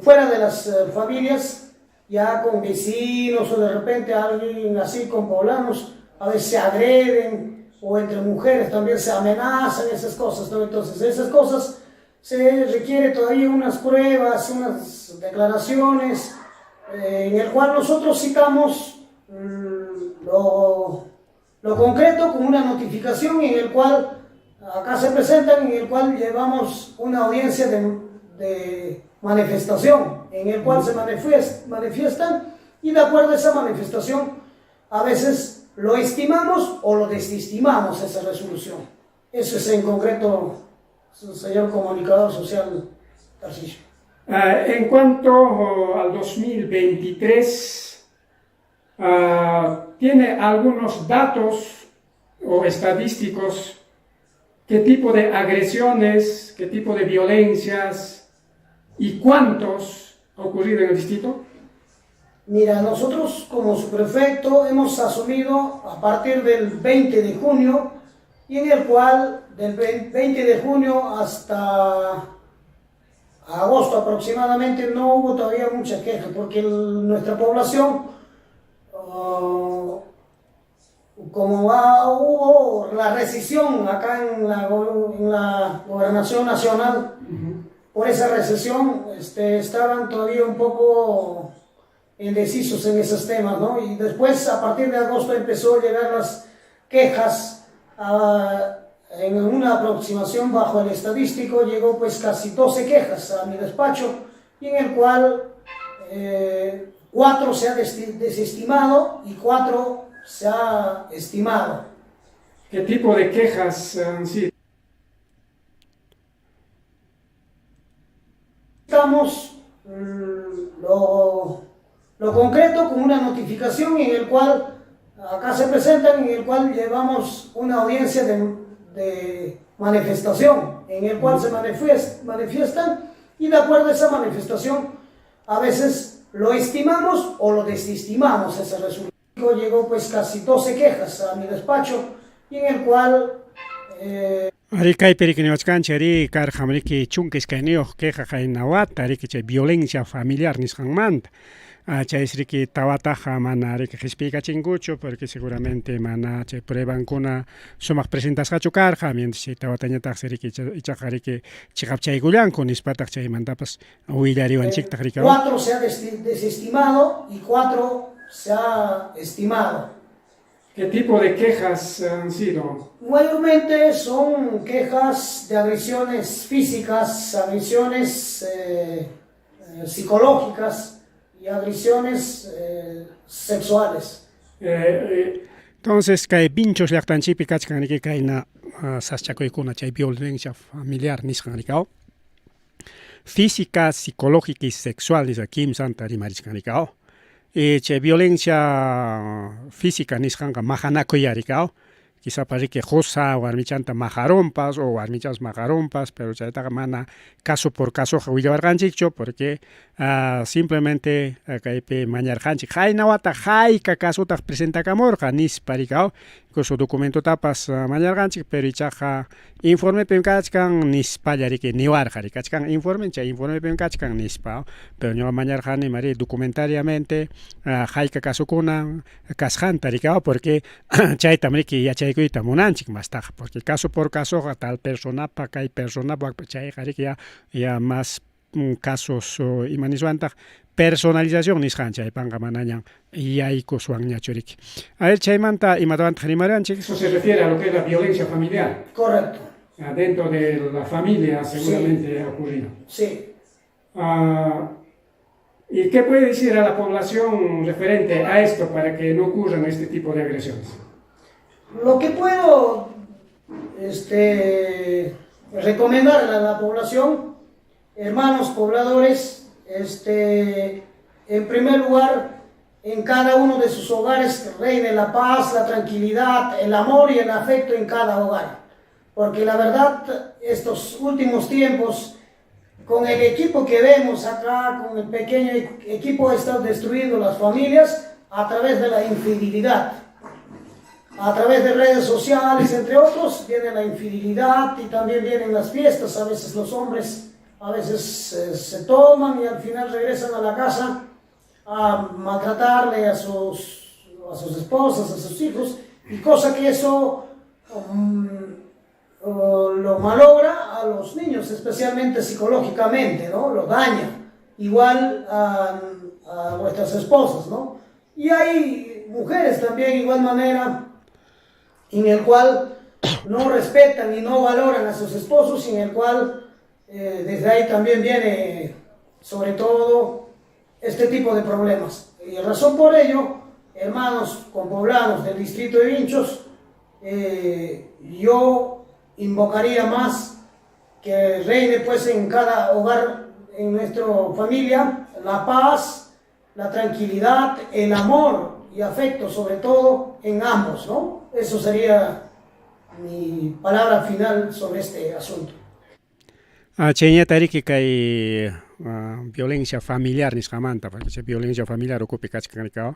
fuera de las familias, ya con vecinos o de repente alguien así con poblanos, a veces se agreden, o entre mujeres también se amenazan, esas cosas, ¿no? Entonces esas cosas se requiere todavía unas pruebas, unas declaraciones, en el cual nosotros citamos lo concreto con una notificación en el cual acá se presentan, en el cual llevamos una audiencia de manifestación, en el cual se manifiestan, y de acuerdo a esa manifestación a veces lo estimamos o lo desestimamos esa resolución. Eso es en concreto, señor comunicador social Tarcisio. En cuanto al 2023, ¿tiene algunos datos o estadísticos? ¿Qué tipo de agresiones, qué tipo de violencias y cuántos ha ocurrido en el distrito? Mira, nosotros como subprefecto hemos asumido a partir del 20 de junio, y en el cual del 20 de junio hasta agosto aproximadamente no hubo todavía mucha queja, porque nuestra población, como hubo la recesión acá en la gobernación nacional, por esa recesión estaban todavía un poco indecisos en esos temas, ¿no? Y después, a partir de agosto, empezó a llegar las quejas en una aproximación bajo el estadístico, llegó pues casi 12 quejas a mi despacho, y en el cual 4 se ha desestimado y 4 se ha estimado. ¿Qué tipo de quejas han sido? Estamos lo concreto con una notificación en el cual acá se presentan, en el cual llevamos una audiencia de manifestación, en el cual se manifiestan, y de acuerdo a esa manifestación a veces lo estimamos o lo desestimamos esa resolución. Llegó pues casi 12 quejas a mi despacho, y en el cual Arikay perikiniwachkanchi ari karhamriki chunkiskayniyoq queja qaynawata ariki chay violencia familiar nisqanmanta. Chaysriki tawataqa mana ariki qhispiycachinkuchu porque seguramente mana chay pruebankuna sumaq presentasqachu karqa, mientras chay tawatañataq riki ichaqa riki chiqapchaykullanku nispataq chaymantapas willariwanchiktaq riki. 4 se ha desestimado y 4 se ha estimado. ¿Qué tipo de quejas han sido? Mayormente son quejas de agresiones físicas, agresiones psicológicas y agresiones sexuales. Entonces, kay pinchos llaqtanchipi kachkanriki kayna saschakuykuna chay violencia familiar nisqanrikao. Física, psicológica y sexual nisqa kimsanta rimarisqanrikao. Chay violencia física nisqanqa mahanakuyarikao. Quizá parece josa warmichanta majarompas o warmichas majarompas, pero chaytaqa mana caso por caso willawarqanchikchu porque simplemente kaypi mañarqanchik haynawata hayka casutaq presentakamurqa nisparikao, incluso documentotapas mañarqanchik, pero ichaqa informepi kachkan nispallariki niwarqa kachkan informe, chay informepi kachkan nispa, pero ñuqa mañarqani mari documentariamente hayka casukuna kasqanta rikao porque chaytamriki yachaykuyta munanchik mastaqa, porque caso por caso tal personapa kay personapa chayqa riki ya más casos imaniswantaq personalización nisqan chaypanqa manañan yaykuswanñachu riki. A ver, chaymanta imatawantaq rimaranchik. Eso se refiere a lo que es la violencia familiar. Correcto. Dentro de la familia seguramente ha ocurrido. Sí. ¿Y qué puede decir a la población referente a esto para que no ocurran este tipo de agresiones? Lo que puedo recomendarle a la población, hermanos pobladores, en primer lugar, en cada uno de sus hogares reine la paz, la tranquilidad, el amor y el afecto en cada hogar. Porque la verdad, estos últimos tiempos, con el equipo que vemos acá, con el pequeño equipo, están destruyendo las familias a través de la infidelidad. A través de redes sociales, entre otros, viene la infidelidad y también vienen las fiestas. A veces los hombres se toman y al final regresan a la casa a maltratarle a sus esposas, a sus hijos, y cosa que eso lo malogra a los niños, especialmente psicológicamente, ¿no? Lo daña, igual a vuestras esposas, ¿no? Y hay mujeres también, igual manera, en el cual no respetan y no valoran a sus esposos, y en el cual desde ahí también viene, sobre todo, este tipo de problemas. Y razón por ello, hermanos compoblanos del distrito de Vinchos, yo invocaría más que reine pues en cada hogar, en nuestra familia, la paz, la tranquilidad, el amor y afecto, sobre todo en ambos, ¿no? Eso sería mi palabra final sobre este asunto. Chenya tariki kay violencia familiar nisqamanta, porque violencia familiar ocupi kachkanikao,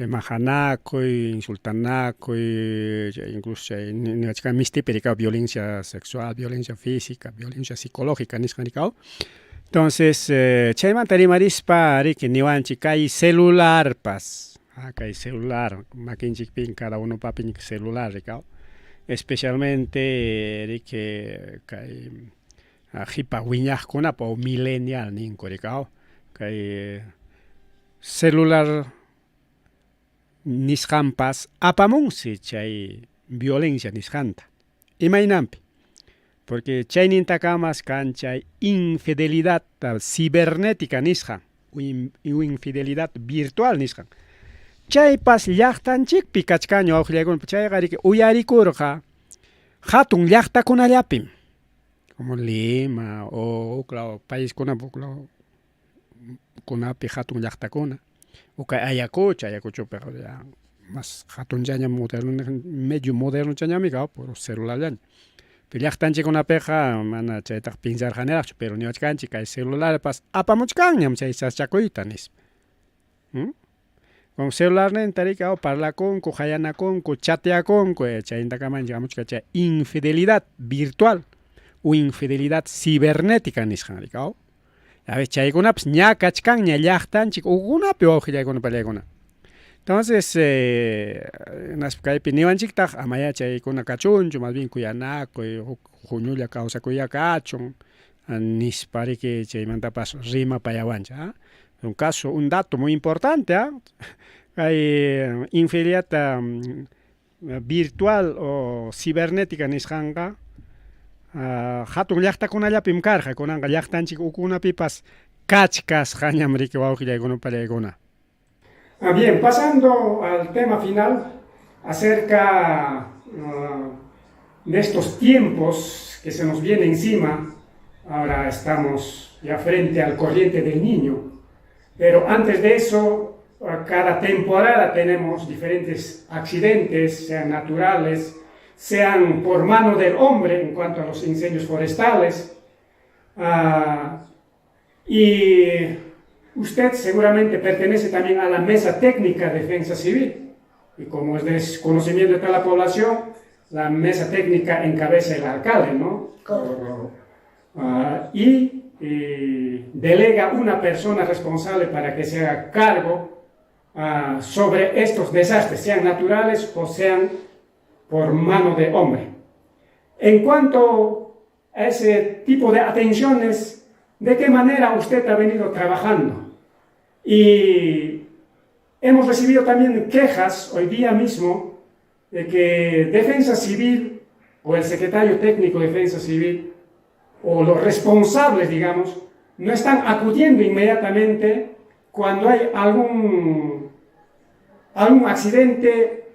mahanakuy, insultanakuy, incluso mistipirikao violencia sexual, violencia física, violencia psicológica nisqanikao. Entonces, chaymanta rimarispa riki niwanchik kay celular pas, kay celular, makinchikpin cada uno papin celular rikao. Especialmente riki kay hipa wiñaqkunapa o millennial ninku rikao, kay celular nisqanpas apamunsi chay violencia nisqanta imaynanpi, porque chaynintakamas kan chay infidelidad cibernética nisqan o infidelidad virtual nisqan. Chaypas llaqtanchikpi kachkaña wawqillaykuna chayqa riki uyarikurqa hatun llaqtakunallapim, como Lima o uklaw paískunapi kunapi hatun llaqtakuna, o kay Ayacuchopi ya mas hatun llaña moderno, medio moderno chañami kaw por celular llaña. Pero llaqtanchikunapiqa mana chaytaq pensarqaniraqchu, pero niwachkanchik kay celularpas apamuchkanñam chay sachakuyta nispa. Con celular tarika parlakunku, hayanakunku, chateakunku, chayntakamanta amuchka chay infidelidad virtual o infidelidad cibernética nisqanrikao. A veces chaykunapas ña kachkanña llaqtanchik ukunapi wawqillaykuna pallaykuna. Entonces, kaypi niwanchiktaq amaya chaykuna kachunchu, más bien kuyanakuy, huñulla kawsakuya kachun, nispa riki chaymantapas rima payawancha. Un caso, un dato muy importante, hay infidelidad virtual o cibernética nisqanqa hatun llaqtakunallapim karqa, kunanqa llaqtanchik ukunapipas kachkasqañam riki wawqillaykuna pallaykuna. Bien, pasando al tema final acerca de estos tiempos que se nos viene encima. Ahora estamos ya frente al corriente del Niño. Pero antes de eso, cada temporada tenemos diferentes accidentes, sean naturales, sean por mano del hombre en cuanto a los incendios forestales. Y usted seguramente pertenece también a la Mesa Técnica de Defensa Civil. Y como es de conocimiento de toda la población, la Mesa Técnica encabeza el alcalde, ¿no? Y delega una persona responsable para que se haga cargo sobre estos desastres, sean naturales o sean por mano de hombre. En cuanto a ese tipo de atenciones, ¿de qué manera usted ha venido trabajando? Y hemos recibido también quejas hoy día mismo de que Defensa Civil o el secretario técnico de Defensa Civil o los responsables, digamos, no están acudiendo inmediatamente cuando hay algún accidente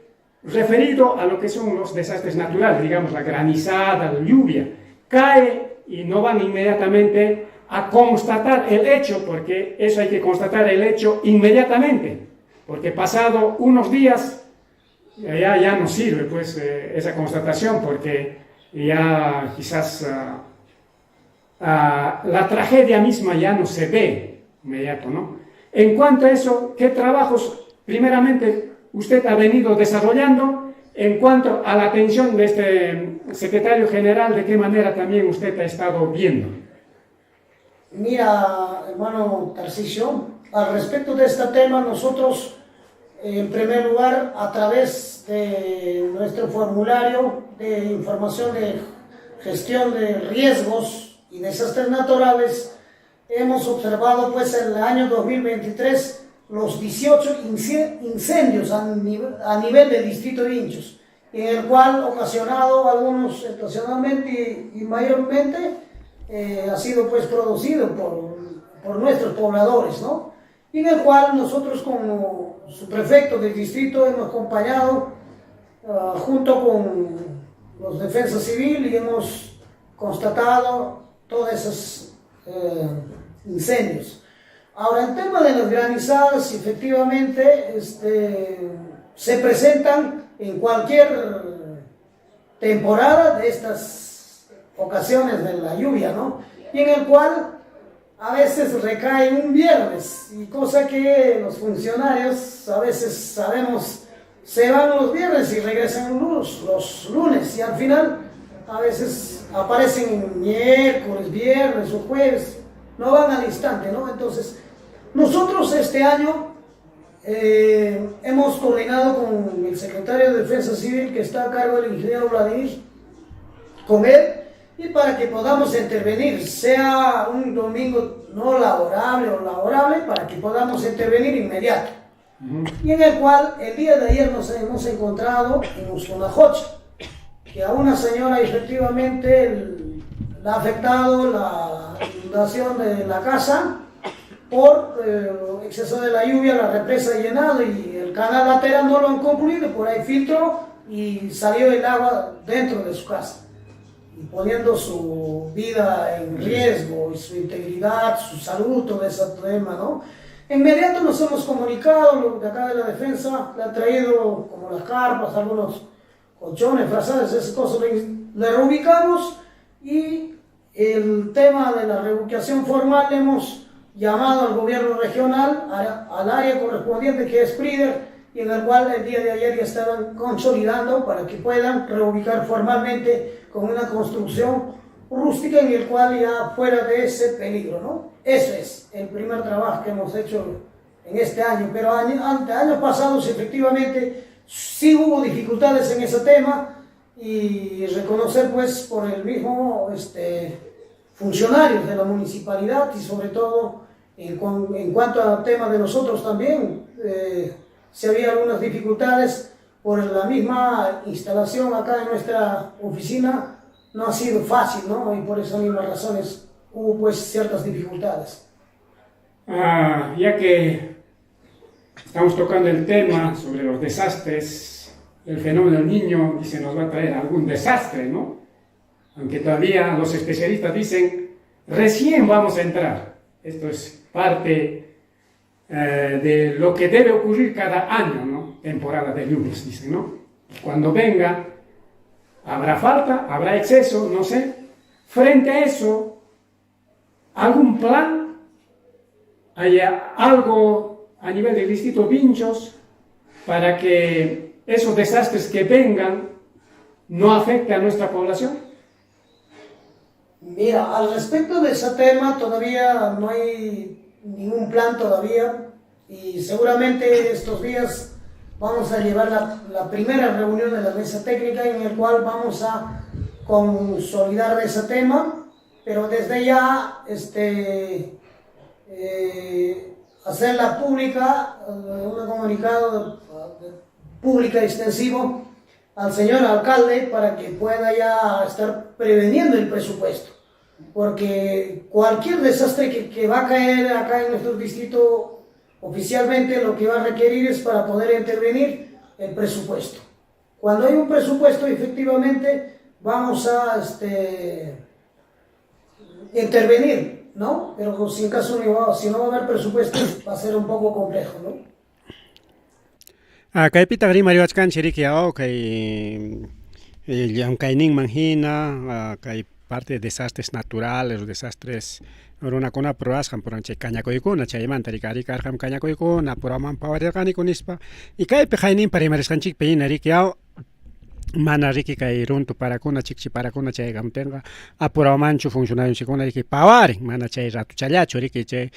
referido a lo que son los desastres naturales, digamos la granizada, la lluvia. Cae y no van inmediatamente a constatar el hecho, porque eso hay que constatar el hecho inmediatamente, porque pasado unos días ya no sirve pues esa constatación, porque ya quizás la tragedia misma ya no se ve inmediato, ¿no? En cuanto a eso, ¿qué trabajos primeramente usted ha venido desarrollando en cuanto a la atención de este secretario general? ¿De qué manera también usted ha estado viendo? Mira, hermano Tarcisio, al respecto de este tema, nosotros En primer lugar, a través de nuestro formulario de información de gestión de riesgos y desastres naturales, hemos observado pues en el año 2023 los 18 incendios a nivel del distrito de Vinchos, en el cual ocasionado algunos ocasionalmente y mayormente ha sido pues producido por nuestros pobladores, ¿no? Y en el cual nosotros como subprefecto del distrito hemos acompañado junto con los defensas civil y hemos constatado todos esos incendios. Ahora, el tema de las granizadas, efectivamente, se presentan en cualquier temporada de estas ocasiones de la lluvia, ¿no? Y en el cual a veces recae un viernes, y cosa que los funcionarios a veces sabemos se van los viernes y regresan los lunes, y al final a veces aparecen miércoles, viernes o jueves, no van al instante, ¿no? Entonces, nosotros este año hemos coordinado con el secretario de Defensa Civil, que está a cargo del ingeniero Vladimir, con él, y para que podamos intervenir, sea un domingo no laborable o laborable, para que podamos intervenir inmediato. Y en el cual el día de ayer nos hemos encontrado en Usunajocha, que a una señora efectivamente le ha afectado la inundación de la casa por exceso de la lluvia, la represa ha llenado y el canal lateral no lo han concluido, por ahí filtró y salió el agua dentro de su casa, y poniendo su vida en riesgo, y su integridad, su salud, todo ese tema, ¿no? Inmediato nos hemos comunicado, los de acá de la defensa le han traído como las carpas, algunos colchones, frazadas, esas cosas, le reubicamos, y el tema de la reubicación formal hemos llamado al gobierno regional, al área correspondiente que es PRIDER, y en el cual el día de ayer ya estaban consolidando para que puedan reubicar formalmente con una construcción rústica en el cual ya fuera de ese peligro, ¿no? Ese es el primer trabajo que hemos hecho en este año, pero años pasados efectivamente sí hubo dificultades en ese tema, y reconocer pues por el mismo funcionarios de la municipalidad, y sobre todo en cuanto al tema de nosotros también, si había algunas dificultades por la misma instalación acá en nuestra oficina, no ha sido fácil, ¿no? Y por esas mismas razones hubo pues ciertas dificultades. Ya que estamos tocando el tema sobre los desastres, el fenómeno del Niño dice nos va a traer algún desastre, ¿no? Aunque todavía los especialistas dicen recién vamos a entrar. Esto es parte de lo que debe ocurrir cada año, ¿no? Temporada de lluvias, dicen, ¿no? Cuando venga, habrá falta, habrá exceso, no sé. Frente a eso, ¿algún plan? ¿Hay algo a nivel del distrito Vinchos para que esos desastres que vengan no afecten a nuestra población? Mira, al respecto de ese tema todavía no hay ningún plan todavía, y seguramente estos días vamos a llevar la primera reunión de la mesa técnica en el cual vamos a consolidar ese tema, pero desde ya hacerla pública, un comunicado público extensivo al señor alcalde para que pueda ya estar preveniendo el presupuesto, porque cualquier desastre que va a caer acá en nuestro distrito, oficialmente lo que va a requerir es para poder intervenir el presupuesto. Cuando hay un presupuesto, efectivamente vamos a intervenir, ¿no? Pero si en caso si no va a haber presupuesto, va a ser un poco complejo, ¿no? Kay pitagri mariwachkan chirikiao kay kayning manhina kay parte de desastres naturales, los desastres una kona pruebas por anche cañacoicuna chayman tarikari karham cañacoicuna puraman pawarirkani kunispa y kay pejaynin parimariskanchik peinarikiao mana riki kay runtu parakuna chikchi parakuna chay gamtenga apurado manchu funcionario chikuna riki pawarin mana chay ratu challachu riki chay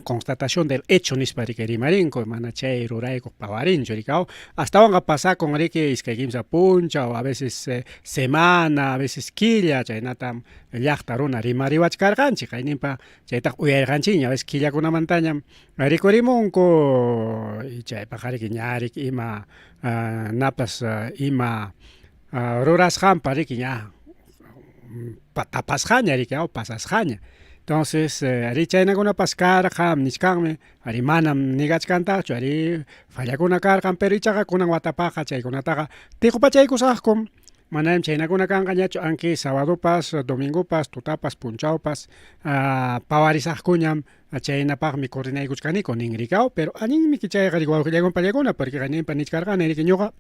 constatación del hecho nispa riki rimarinko mana chay rurayko pawarinchu rikao hasta wanga pasa con riki iskay kimsa puncha o a veces semana a veces quilla chay natam llaqta runa rimariwach karqanchik kayninpa chaytaq uyarqanchikña a veces quillakuna mantaña rikurimunku y chaypaqa riki ñarik ima napas ima rurasqanpa riki ña tapasqaña riki pasasqaña entonces ari chaynakunapas karqan nishkanmi ari manam nigachkantaqchu ari fallakuna karqan pero ichaqa kunan watapaqa chaykunataqa tiqupachaykusaqku manam chaynakuna kanqa ñachu anki sabadopas domingopas tutapas punchawpas pawarisaqkuñam chaynapaqmi coordinaykuchkaniku nin rikao pero aninmi chayqa riki wawqillaykunpa pallaykuna porque qaninpa nichkarqani riki ñuqa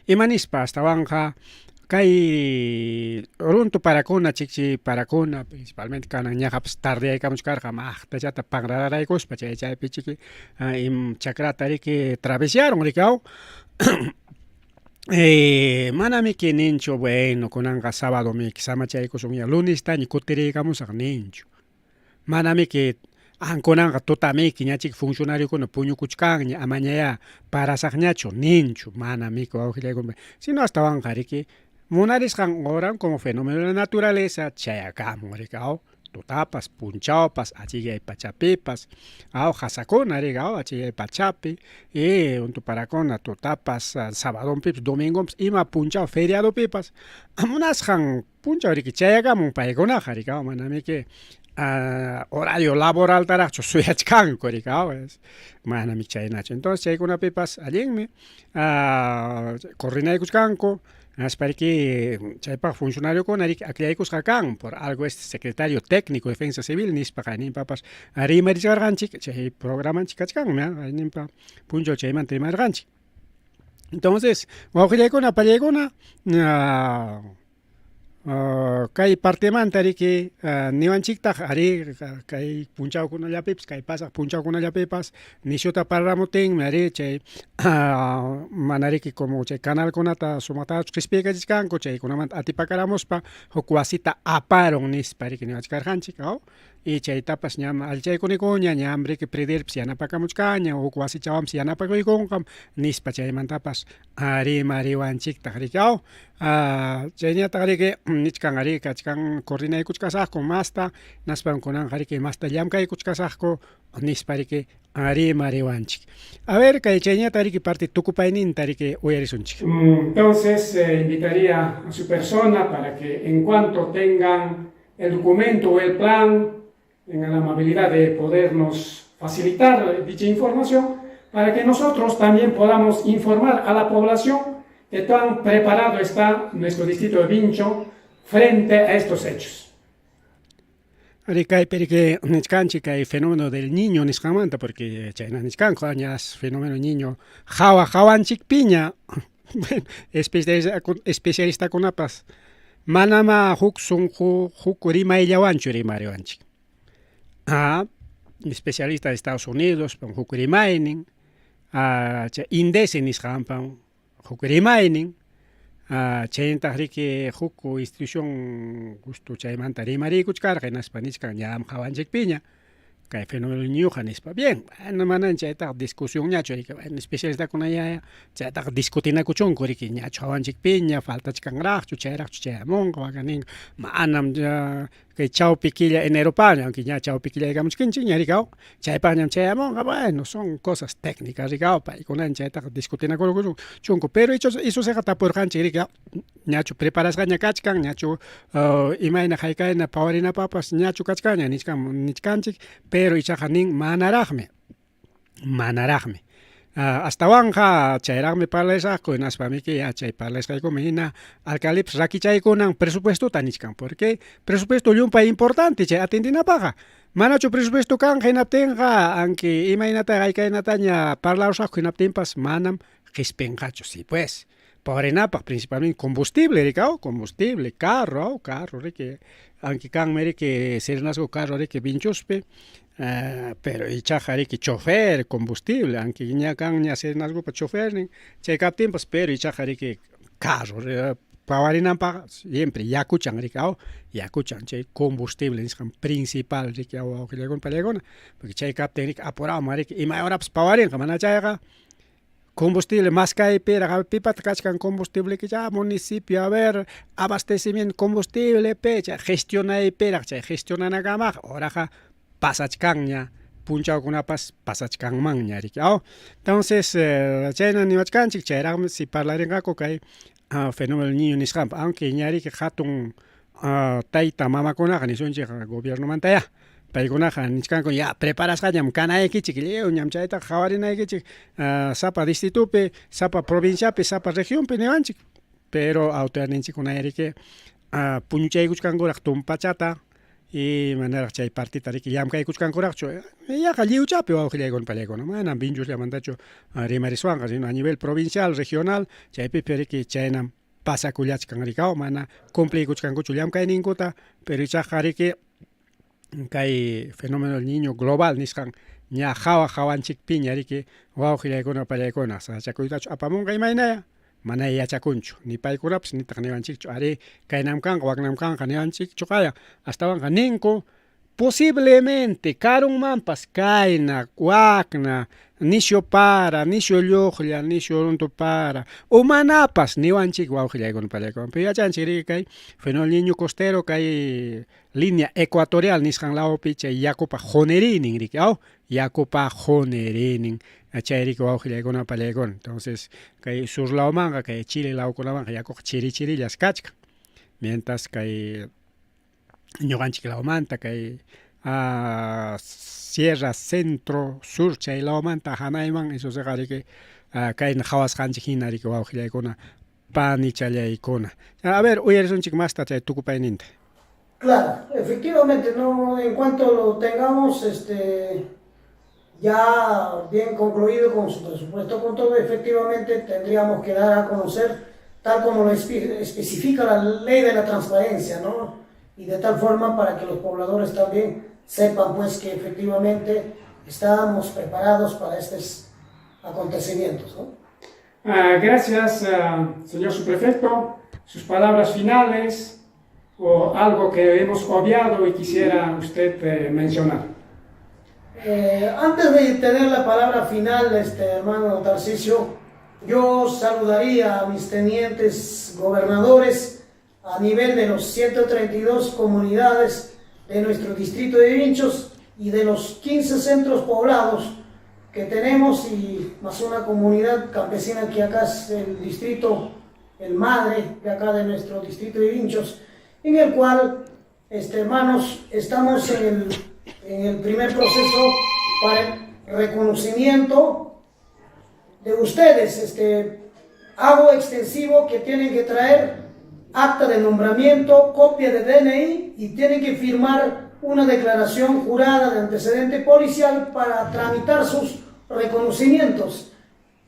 imanispa astawanqa kay runtu parakuna chikchi parakuna principalmente kanan ñaqapas tardeaykamuchkarqa maqtallata panrararaykuspa chaypi chiki chakrata riki travesiaron rikao manami que ninchu bueno kunanqa sábado mi samachaykusunña lunes-taña kutiriykamusaq ninchu manami que kunanqa tutamiki ñachik funcionariokuna puñukuchkanña amañaya parasaqñachu ninchu manami wawqillaykuna sino astawanqa riki munarisqan horan como fenómeno de la naturaleza chayakamun rikao tutapas punchawpas achillay pachapipas hasakuna rikao achillay pachapi untu parakuna tutapas sabadonpipas domingopas ima punchaw feriadopipas munasqan punchaw riki chayakamun paykunaqa rikao manami que horario laboral taraqchu suyachkanku rikao manami chaynachu entonces chaykunapipas allinmi coordinaykuchkanku aspariki chaypaq funcionario kuna riki aklaykusqa kan por algo este secretario técnico de defensa civil nispa qayninpapas rimarisharqanchik chay programanchik kachkanmi qayninpa punchaw chaymanta rimarqanchik entonces wawqillaykuna pallaykuna kay partemanta riki niwanchiktaq ari kay punchawkunallapipas kay pasaq punchawkunallapipas nishuta parlamutinmi ari chay mana riki como chay canalkunata sumaqtachu qhispiyachishkanku chaykunamanta atipakaramuspa huk wasita aparon nispa riki niwachkarqanchik y chaytapas ñam alchaykunikuña ñam riki pridirpis yanapakamuchkaña huk wasichawanpis yanapakuykunqam nispa chaymantapas rimariwanchiktaq riki chayñataq riki nichkan ari kachkan coordinaykuchkasaqku masta naspan kunanqa riki masta llamkaykuchkasaqku nispa riki rimariwanchik a ver kay chayñata riki parte tukupayninta riki uyarisunchik. Entonces invitaría a su persona para que en cuanto tengan el documento o el plan tengan la amabilidad de podernos facilitar dicha información para que nosotros también podamos informar a la población de tan preparado está nuestro distrito de Vincho frente a estos hechos. Rikay perike nichkanchik kay fenómeno del niño nisqamanta porque chayna nichkanku ñas fenómeno niño hawanchik piña bueno especialista kunapas manama huk sunqu huk rimayllawanchu rimariwanchik especialista de Estados Unidos huk rimaynin indese nisqanpan huk rimaynin chaynataq riki huk institución gusto chaymanta rimarikuchkarqa naspa nichkan ñam hawanchikpiña kay fenómeno ñuqa nispa bien bueno manan chaytaq discusión ñachu riki bueno especialistakunaya chaytaq discutinakuchunku riki ñachu hawanchikpiña faltachkanraqchu chayraqchu chayamunqa wakaninqa manam kay chawpi killa eneropaña aunque ña chawpi killaykamuchkinchik ña rikao chaypañam chayamunqa bueno son cosas técnicas rikao paykunan chaytaq discutinakuchunku pero isusqa tapurqanchik riki ñachu preparasqaña kachkan ñachu imayna haykayna pawarinapapas ñachu kachkaña nichkanchik pero ichaqa nin manaraqmi astawanqa chayraqmi parlaysaqku naspamiki chay parlaysqaykumi hina alcaldepas rakichaykunan presupuestuta nichkan porque presupuesto llumpay importante chay atendinapaqa manachu presupuesto kan hinaptinqa anki imaynata haykaynataña parlawsaqku hinaptinpas manam qispinqachu sí pues pawrinapaq principalmente combustible rikao combustible carro riki anki kanmi riki sirnasqu carro riki Vinchuspi pero ichaqa riki chofer combustible anki ña kan ña sirnasqupa chofer nin chaykaptinpas pero ichaqa riki carro pawarinanpaq siempre yakuchan rikao yakuchan chay combustible nisqan principal rikao wawqillaykuna pallaykuna porque chay kaptin rik apurado marik ima horapas pawarinqa mana chayqa combustible más kaypira pipata kachkan combustible que ya municipio a ver abastecimiento combustible pecha gestionaypira chay gestionanakamaq oraqa pasachkanña punchawkunapas pasachkanmanña rikao entonces chayna niwachkanchik chayraqmi si parlarinqaku kay fenómeno del niño nisqanpa aunque ñariki hatun tayta mamakunaqa nisunchik gobiernomanta ya paykunaqa nisqanku ya preparasqañam kanaykichik lliwñam chayta qawarinaykichik sapa distritupi sapa provinciapi sapa regionpi niwanchik pero autoridadninchikkunayariki puñuchaykuchkankuraq tumpachata y manera chay partita riki llamkaykuchkankuraqchu yaqa lliwchapi wawqillaykuna pallaykuna manam vinchusllamantachu rimariswanqa sino a nivel provincial regional chaypipi riki chaynam pasakullachkan rikao mana cumplikuchkankuchu llamkayninkuta pero ichaqa riki kay fenómeno del niño global nisqan ña hawanchikpiña riki wawqillaykuna pallaykuna sachakuytachu apamunqa imaynaya mana yachakunchu ni paykunapas nitaq niwanchikchu ari kaynam kanqa waknam kanqa niwanchikchu qaya astawanqa ninku posiblemente karunmanpas kayna wakna nishu para nishu lluqlla nishu runtu para o manapas niwanchik wawqillaykuna pallaykuna pero yachanchik riki kay fenómeno niño costero kay línea ecuatorial nisqan lawapi chay yakupa qonerinin riki yakupa qonerinin chay riki wawqillaykuna pallaykuna entonces kay sur lawmanqa kay Chile lawkunamanqa yakuqa chirichirillas kachkan mientras kay ñuqanchik lawmanta kay sierra centro sur chay lawmanta hanayman eso siqa riki kayna hawasqanchik hina riki wawqillaykuna panichallaykuna a ver uyarisunchik masta chay tukupayninta. Claro, efectivamente, no, en cuanto lo tengamos ya bien concluido con su presupuesto, con todo, efectivamente tendríamos que dar a conocer, tal como lo especifica la ley de la transparencia, ¿no? Y de tal forma para que los pobladores también sepan pues que efectivamente estábamos preparados para estos acontecimientos, ¿no? Gracias, señor subprefecto. Sus palabras finales o algo que hemos obviado y quisiera usted mencionar. Antes de tener la palabra final, hermano Tarcisio, yo saludaría a mis tenientes gobernadores a nivel de los 132 comunidades de nuestro distrito de Vinchos y de los 15 centros poblados que tenemos y más una comunidad campesina que acá es el distrito, el madre de acá de nuestro distrito de Vinchos, en el cual, hermanos, estamos en el primer proceso para el reconocimiento de ustedes. Hago extensivo que tienen que traer acta de nombramiento, copia de DNI y tienen que firmar una declaración jurada de antecedente policial para tramitar sus reconocimientos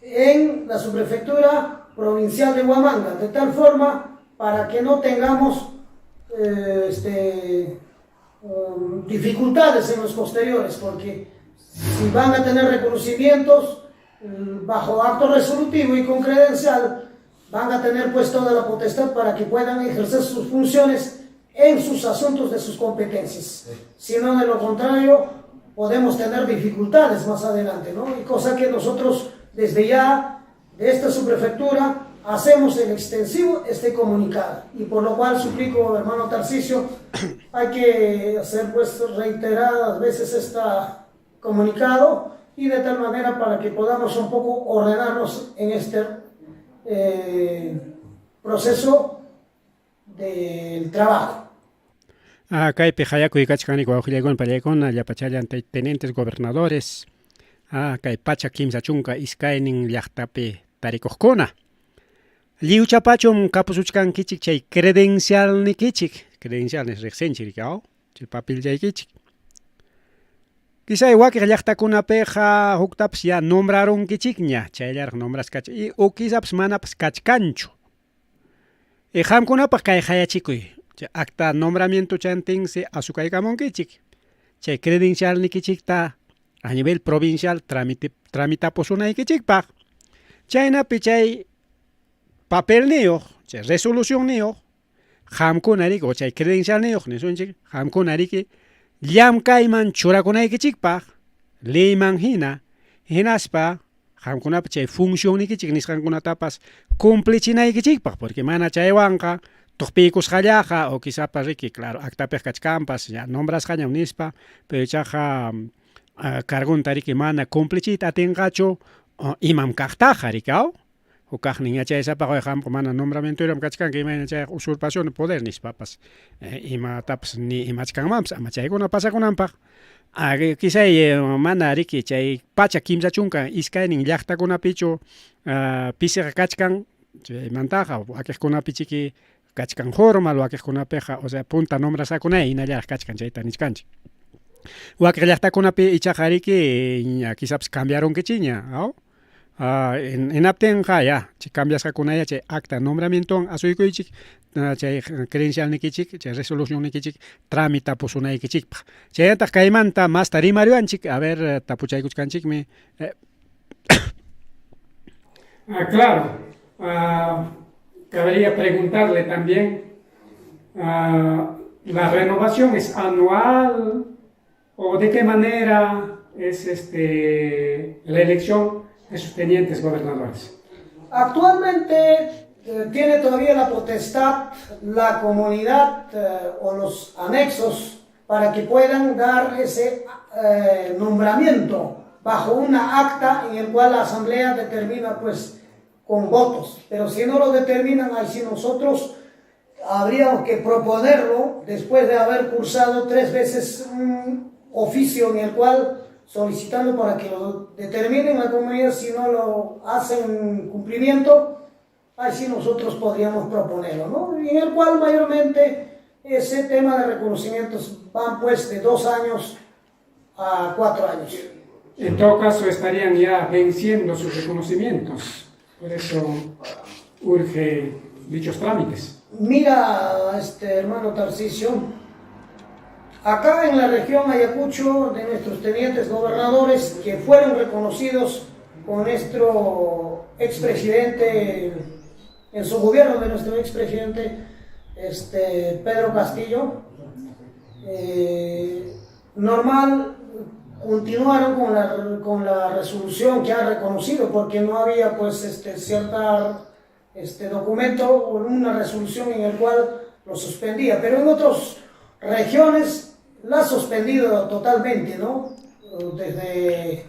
en la subprefectura provincial de Huamanga, de tal forma para que no tengamos dificultades en los posteriores, porque si van a tener reconocimientos bajo acto resolutivo y con credencial, van a tener pues toda la potestad para que puedan ejercer sus funciones en sus asuntos de sus competencias. Si no, de lo contrario, podemos tener dificultades más adelante, ¿no? Y cosa que nosotros desde ya de esta subprefectura hacemos en extensivo este comunicado, y por lo cual suplico, hermano Tarcisio, hay que hacer pues reiteradas veces este comunicado y de tal manera para que podamos un poco ordenarnos en este proceso del trabajo. Kaypi hayakuy kachkaniku wawqillaykuna pallaykuna llapachallan tenientes gobernadores kay pacha kimsa chunka iskaynin llaqtapi tarikuqkuna liwchapachum kapusuchkankichik chay credencialnikichik credenciales riqsinchik rikao chay papellaykichik quizá wakiq llaqtakunapiqa huktapas ya nombrarunkichikña chayllaraq nombraskacha y o quizás manapas kachkanchu qamkunapaq kay hayachikuy acta nombramiento chantinsi asukaykamunkichik chay credencialnikichikta a nivel provincial tramitapusunaykichikpaq chaynapi chay papel niyo, chay resolución niyo, hamkunarik o chay credencial niyo, nisunchik, hamkunariki, llamkayman churakunaykichikpaq, leyman hinaspa, hamkunapa chay función nikichik nisqankunatapas cumplichinaykichikpaq, porque mana chaywanqa, tukpikusqallaqa o quizás riki, claro, actapej kachkampas, ya nombrasqañam nispa, pero chaqa cargunta riki mana cumplichita atinqachu, imam kaqtaqa rikaw, hukaqnin yachaysapaq hampa mana nombramiento iram kachkanqa imayna chay usurpación de poder nispapas, imatapas ni imachkanmanpas, ama chaykuna pasakunanpaq, quizay mana riki chay pacha kimsa chunka iskaynin llaqtakunapichu pisiqa kachkan, chaymantaqa wakiqkunapi chiki kachkan formal, wakiqkunapiqa, o sea, punta nombrasakunay hinallaraq kachkan chayta nishkanchik. Wakiq llaqtakunapi ichaqa riki quizás cambiaronkichiña, ¿no? Hinaptinqa ya, chay cambiasqakunaya chay acta nombramientowan asuykuychik, chay credencial nikichik, chay resolución nikichik, tramita pusunaykichikpaq. Chayantaq kaymanta masta rimariwanchik, a ver, tapuchaykuchkanchikmi. Claro, cabría preguntarle también, ¿la renovación es anual o de qué manera es la elección de sus tenientes gobernadores? Actualmente tiene todavía la potestad la comunidad o los anexos para que puedan dar ese nombramiento bajo una acta en el cual la asamblea determina pues con votos, pero si no lo determinan, ahí sí nosotros habríamos que proponerlo después de haber cursado 3 veces un oficio en el cual solicitando para que lo determinen la comunidad. Si no lo hacen cumplimiento, ahí sí nosotros podríamos proponerlo, ¿no? Y en el cual mayormente ese tema de reconocimientos van pues de 2 años a 4 años. En todo caso estarían ya venciendo sus reconocimientos, por eso urge dichos trámites. Mira, hermano Tarcisio, acá en la región Ayacucho, de nuestros tenientes gobernadores que fueron reconocidos con nuestro expresidente, en su gobierno de nuestro expresidente Pedro Castillo, normal continuaron con la resolución que ha reconocido, porque no había pues cierta documento o una resolución en el cual lo suspendía, pero en otras regiones la ha suspendido totalmente, ¿no? Desde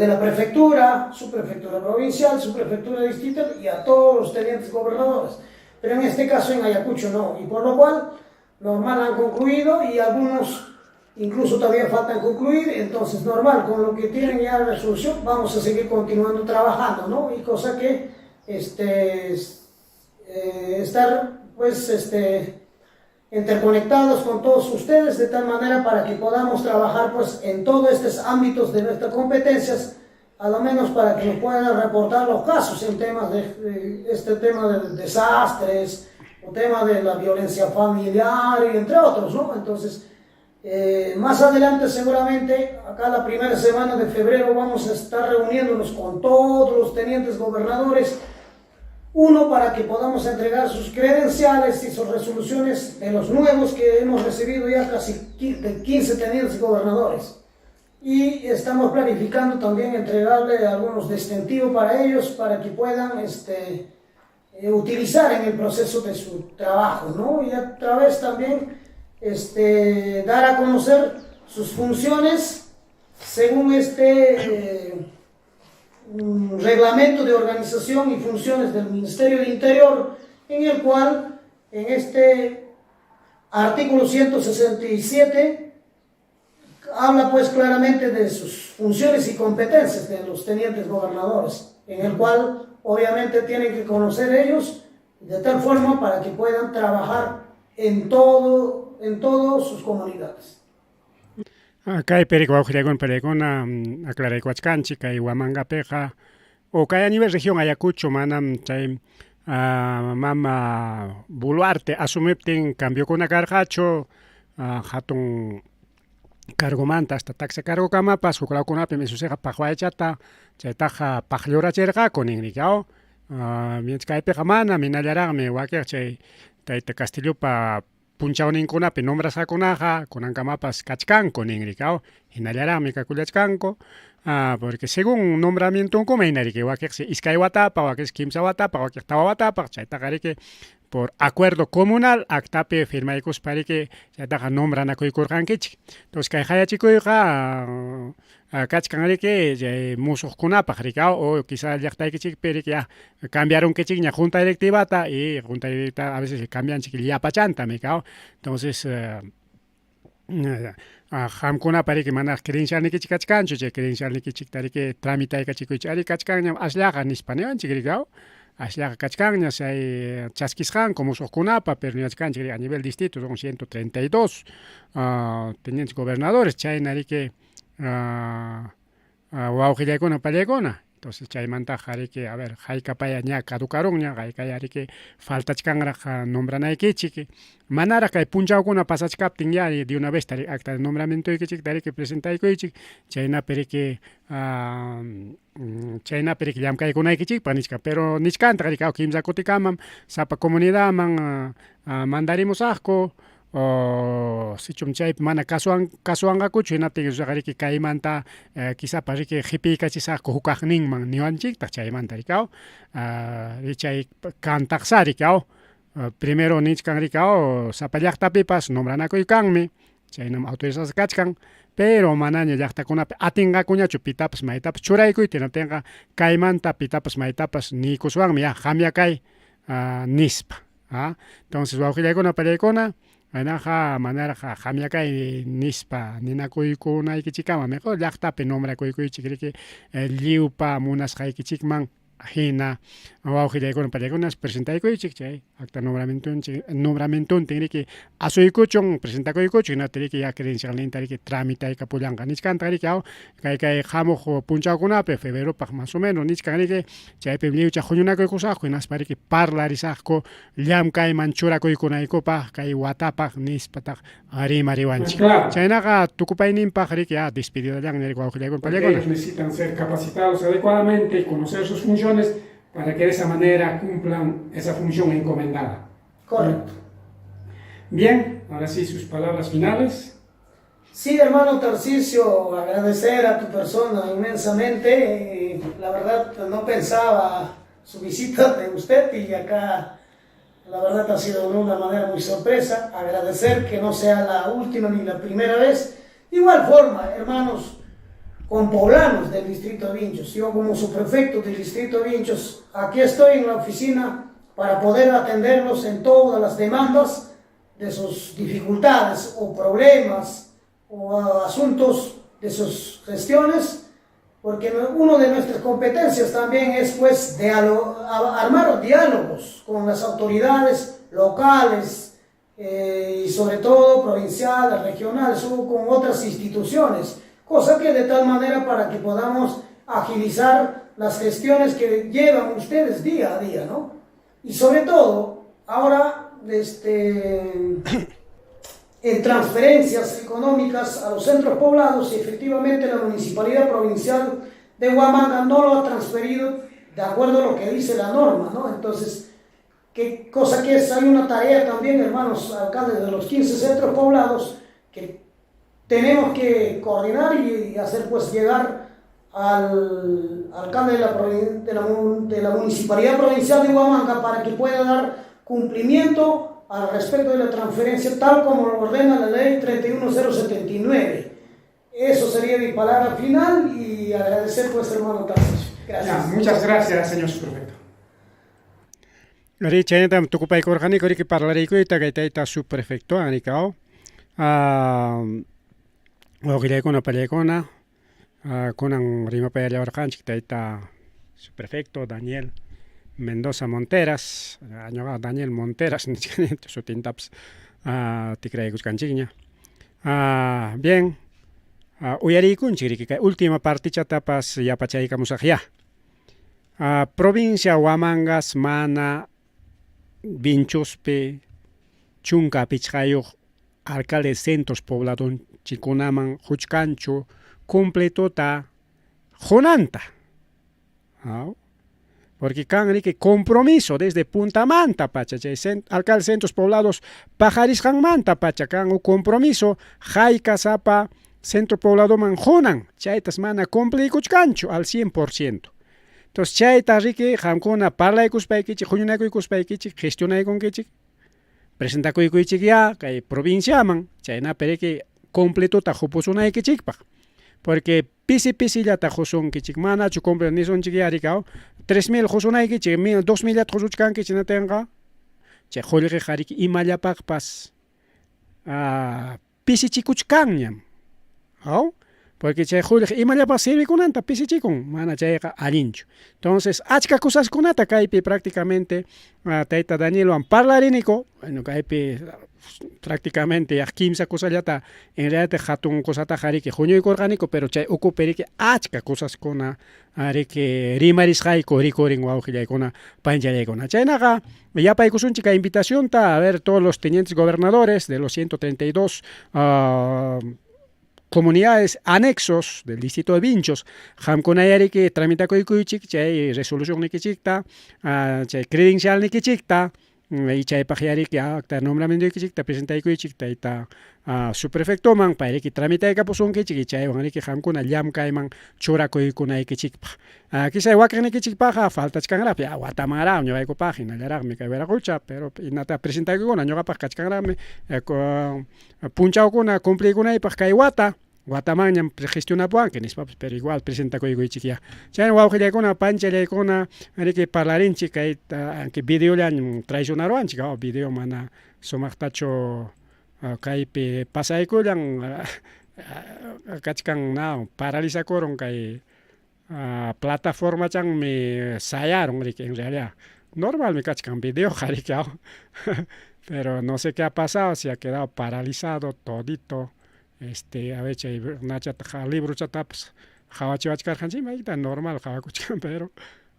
la prefectura, su prefectura provincial, su prefectura distrital y a todos los tenientes gobernadores, pero en este caso en Ayacucho no, y por lo cual normal han concluido y algunos incluso todavía faltan concluir. Entonces normal, con lo que tienen ya la resolución vamos a seguir continuando trabajando, ¿no? Y cosa que estar pues interconectados con todos ustedes de tal manera para que podamos trabajar pues en todos estos ámbitos de nuestras competencias, a lo menos para que nos puedan reportar los casos en temas de tema de desastres o tema de la violencia familiar y entre otros, ¿no? Entonces más adelante seguramente acá la primera semana de febrero vamos a estar reuniéndonos con todos los tenientes gobernadores, uno para que podamos entregar sus credenciales y sus resoluciones de los nuevos que hemos recibido ya casi 15 tenientes gobernadores, y estamos planificando también entregarle algunos distintivos para ellos para que puedan utilizar en el proceso de su trabajo, ¿no? Y a través también dar a conocer sus funciones según reglamento de organización y funciones del Ministerio del Interior, en el cual en este artículo 167 habla pues claramente de sus funciones y competencias de los tenientes gobernadores, en el cual obviamente tienen que conocer ellos de tal forma para que puedan trabajar en todas sus comunidades. Kay perikuna aclaraykuachkanchik kay Huamangapiqa o kay a nivel región Ayacucho manam chay mama Boluarte asumiptin cambiokuna karqachu hatun cargomanta hasta taxa cargokamapas huklawkunapi misusiqa paqwaychata chaytaqa paqllurachirqaku ninrikaw mientras kaypiqa mana minallarakmi wakiq chay tayta Castillopa punchawninkunapi nombrasakunaqa kunankamapas kachkanku ninrikaw hinallarakmi kakullachkanku porque según nombramientonkuma hinariki wakiqsi iskay watapa wakiqsi kimsa watapa wakiq tawa watapa chaytaqa riki por acuerdo comunal actapi firmaykuspa riki chaytaqa nombranakuykurqankichik entonces kay hayachikuyqa kachkan riki chay musuqkunapaq rikaw o quizás llaqtaykichikpi riki cambiarunkichik ña junta directivata y junta directiva a veces cambianchik llapachantami kaw entonces qamkunapa riki mana credencialnikichik kachkanchu chay credencialnikichikta riki tramitaykachikuychik ari kachkanña asllaqa nispa niwanchik rikaw asllaqa kachkanña chay chaskisqanku musuqkunapa pero niwachkanchik a nivel distrito son 132 tenientes gobernadores chayna riki wawqillaykuna pallaykuna entonces chaymantaqa riki a ver haykapaya ña caducarunña haykaya riki faltachkanraq nombranaykichik manara kay punchawkuna pasachkaptin ya de una vez acta de nombramientoykichik riki presentaykuychik chaynapi riki llamkaykunaykichikpa nishka pero nishkanta riki kimsa kutikamam sapa comunidadman mandarimusaqku o sichum chaypi mana kasuwanqakuchu hinaptin riki kaymanta quizapa riki qhipiykachisaqku hukaqninman niwanchikta chaymanta rikaw chay kantaqsa rikaw primero nichkan rikaw sapa llaqtapipas nombranakuykanmi chaynam autorizados kachkan pero manaña llaqtakunapi atinqakuñachu pitapas maytapas churaykuyta hinaptinqa kaymanta pitapas maytapas nikuswanmi qamya nispa entonces wawqillaykuna pallaykuna Anaja manera qamyakay nispa ninakuykunaykichikama mejor llaqtapi nombrakuykunchik riki lliwpa munasqaykichikman hina wawqillaykuna pallakuna presentaykuychik chay acta nombramientuntin riki asuykuchun presentakuykuchun hinata riki credencialninta riki tramitayka pullanqa nichkanta riki kay hamuq punchawkunapi febreropaq más o menos nichkan riki chaypi lliwcha huñunakuykusaqku hinaspa riki parlarisaqku llamkayman churakuykunaykupaq kay watapaq nispataq rimariwanchik chaynaqa tukupayninpaq riki despedidallanña riki wawqillaykuna pallakuna. Ellos necesitan ser capacitados adecuadamente y conocer sus funciones para que de esa manera cumplan esa función encomendada. Correcto. Bien, ahora sí sus palabras finales. Sí, hermano Tarcisio, agradecer a tu persona inmensamente. La verdad no pensaba su visita de usted y acá la verdad ha sido de una manera muy sorpresa. Agradecer que no sea la última ni la primera vez. De igual forma, hermanos, con poblanos del distrito de Vinchos. Yo como subprefecto del distrito de Vinchos, aquí estoy en la oficina para poder atenderlos en todas las demandas de sus dificultades o problemas o asuntos de sus gestiones, porque uno de nuestras competencias también es pues armar diálogos con las autoridades locales y sobre todo provinciales, regionales o con otras instituciones. Cosa que de tal manera para que podamos agilizar las gestiones que llevan ustedes día a día, ¿no? Y sobre todo, ahora, en transferencias económicas a los centros poblados, y efectivamente la Municipalidad Provincial de Huamanga no lo ha transferido de acuerdo a lo que dice la norma, ¿no? Entonces, ¿qué cosa que es? Hay una tarea también, hermanos alcaldes de los 15 centros poblados, que tenemos que coordinar y hacer pues llegar al alcalde de la Municipalidad Provincial de Huamanga para que pueda dar cumplimiento al respecto de la transferencia tal como lo ordena la ley 31079. Eso sería mi palabra final y agradecer pues hermano Tarcisio. Gracias. Muchas gracias, señor subprefecto. Ri chaynatam tukupaykurqaniku riki parlarikuyta kaytayta subprefecto anikao wawqillaykuna pallaykuna kunan rimapayllawarqanchik tayta subprefecto Daniel Mendoza Monteras ñuqa Daniel Monteras sutintapas tikraykusqanchikña bien uyariykunchik riki kay última partichatapas yapachaykamusaqya provincia Huamangas mana Vinchospi chunka pichqayuq alcalde centros pobladonchikunaman huchkanchu completota jonanta porque can que compromiso desde Punta Manta, pacha, alcalde centros poblados Pajariscan Manta, pacha, can un compromiso, Jaica Zapa, centro poblado Manjonan, chaitas mana complicuchcancho al 100%. Entonces, chaita rique, jamcona parla ikuspaikichik, juñunaiko ikuspaikichik, gestionaikonkechik, presentakoikuichik ya, kay provincia man, chayna pereke completo tajupusunaikichikpak. Porque pisi ya tajusunkichik, mana chu completo ni son chiquiaricao, 3,000 jusunaikichik, 2,000 jusuchkankichik na tenga, chay jolike jariki imallapak pas, pisi chikuchkanyam, ¿no? Porque chay julio imallapas sirve kunanta pisichikun mana chayqa allinchu. Entonces achka cosas kunata kaypi prácticamente tayta Danielwan parlariniko, bueno kaypi prácticamente ya 15 cosallata en realidad hatun cosata jariki huñuykurqaniku, pero chay ukuperiki achka cosas kuna ariki rimarisqayku rikurin wawqillaykuna panchallaykuna. Chaynaqa yapaykusunchik kay invitacionta a ver todos los tenientes gobernadores de los 132 comunidades anexos del distrito de Vinchos, jamkunayari que tramita koykuichik, chay resolución nikichikta, chay credencial nikichikta, y chay pajiari que acta nombramiento nikichikta, presenta ikuichikta, ita subprefecto man, para que tramita y capusun kichik, chay wangari que jamkuna llam kaiman chura koykuna ikichikpa. Quizá wakri nikichikpa, falta chkangrapi, guatamara, ñogaiko página, leragmi kaibera kucha, pero inata presenta ikuna, ñogapaj kachkangrami, punchao kuna, cumpli kuna y pajkaiwata. Guatamaña gestiona que nispapas, pero igual presenta koygo chiquia. Chay wawqillaykuna panchallaykuna ariki parlarinchik que video lan traicionaron chica video mana sumaqtacho kaypi pasaykullan kachkan na paralizakoron kay plataforma chan me sayaron en realidad. Normal me kachkan video jarikao. Pero no sé qué ha pasado, se ha quedado paralizado todito. A veces nachata libro chataps jawachiwachkarjanchi maita normal jawakuchkan, pero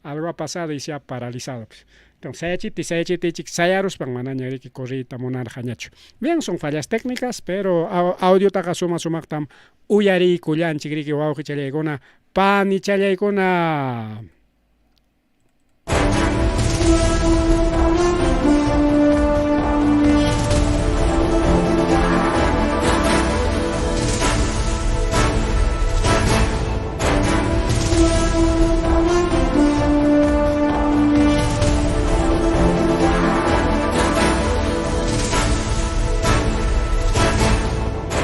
algo ha pasado y se ha paralizado. Entonces sayachiti sayarus pan manañari que corrita monar jañacho. Bien, son fallas técnicas, pero audio taka sumaktam uyari kulyan chigriki wauji chalaykuna pani chalaykuna.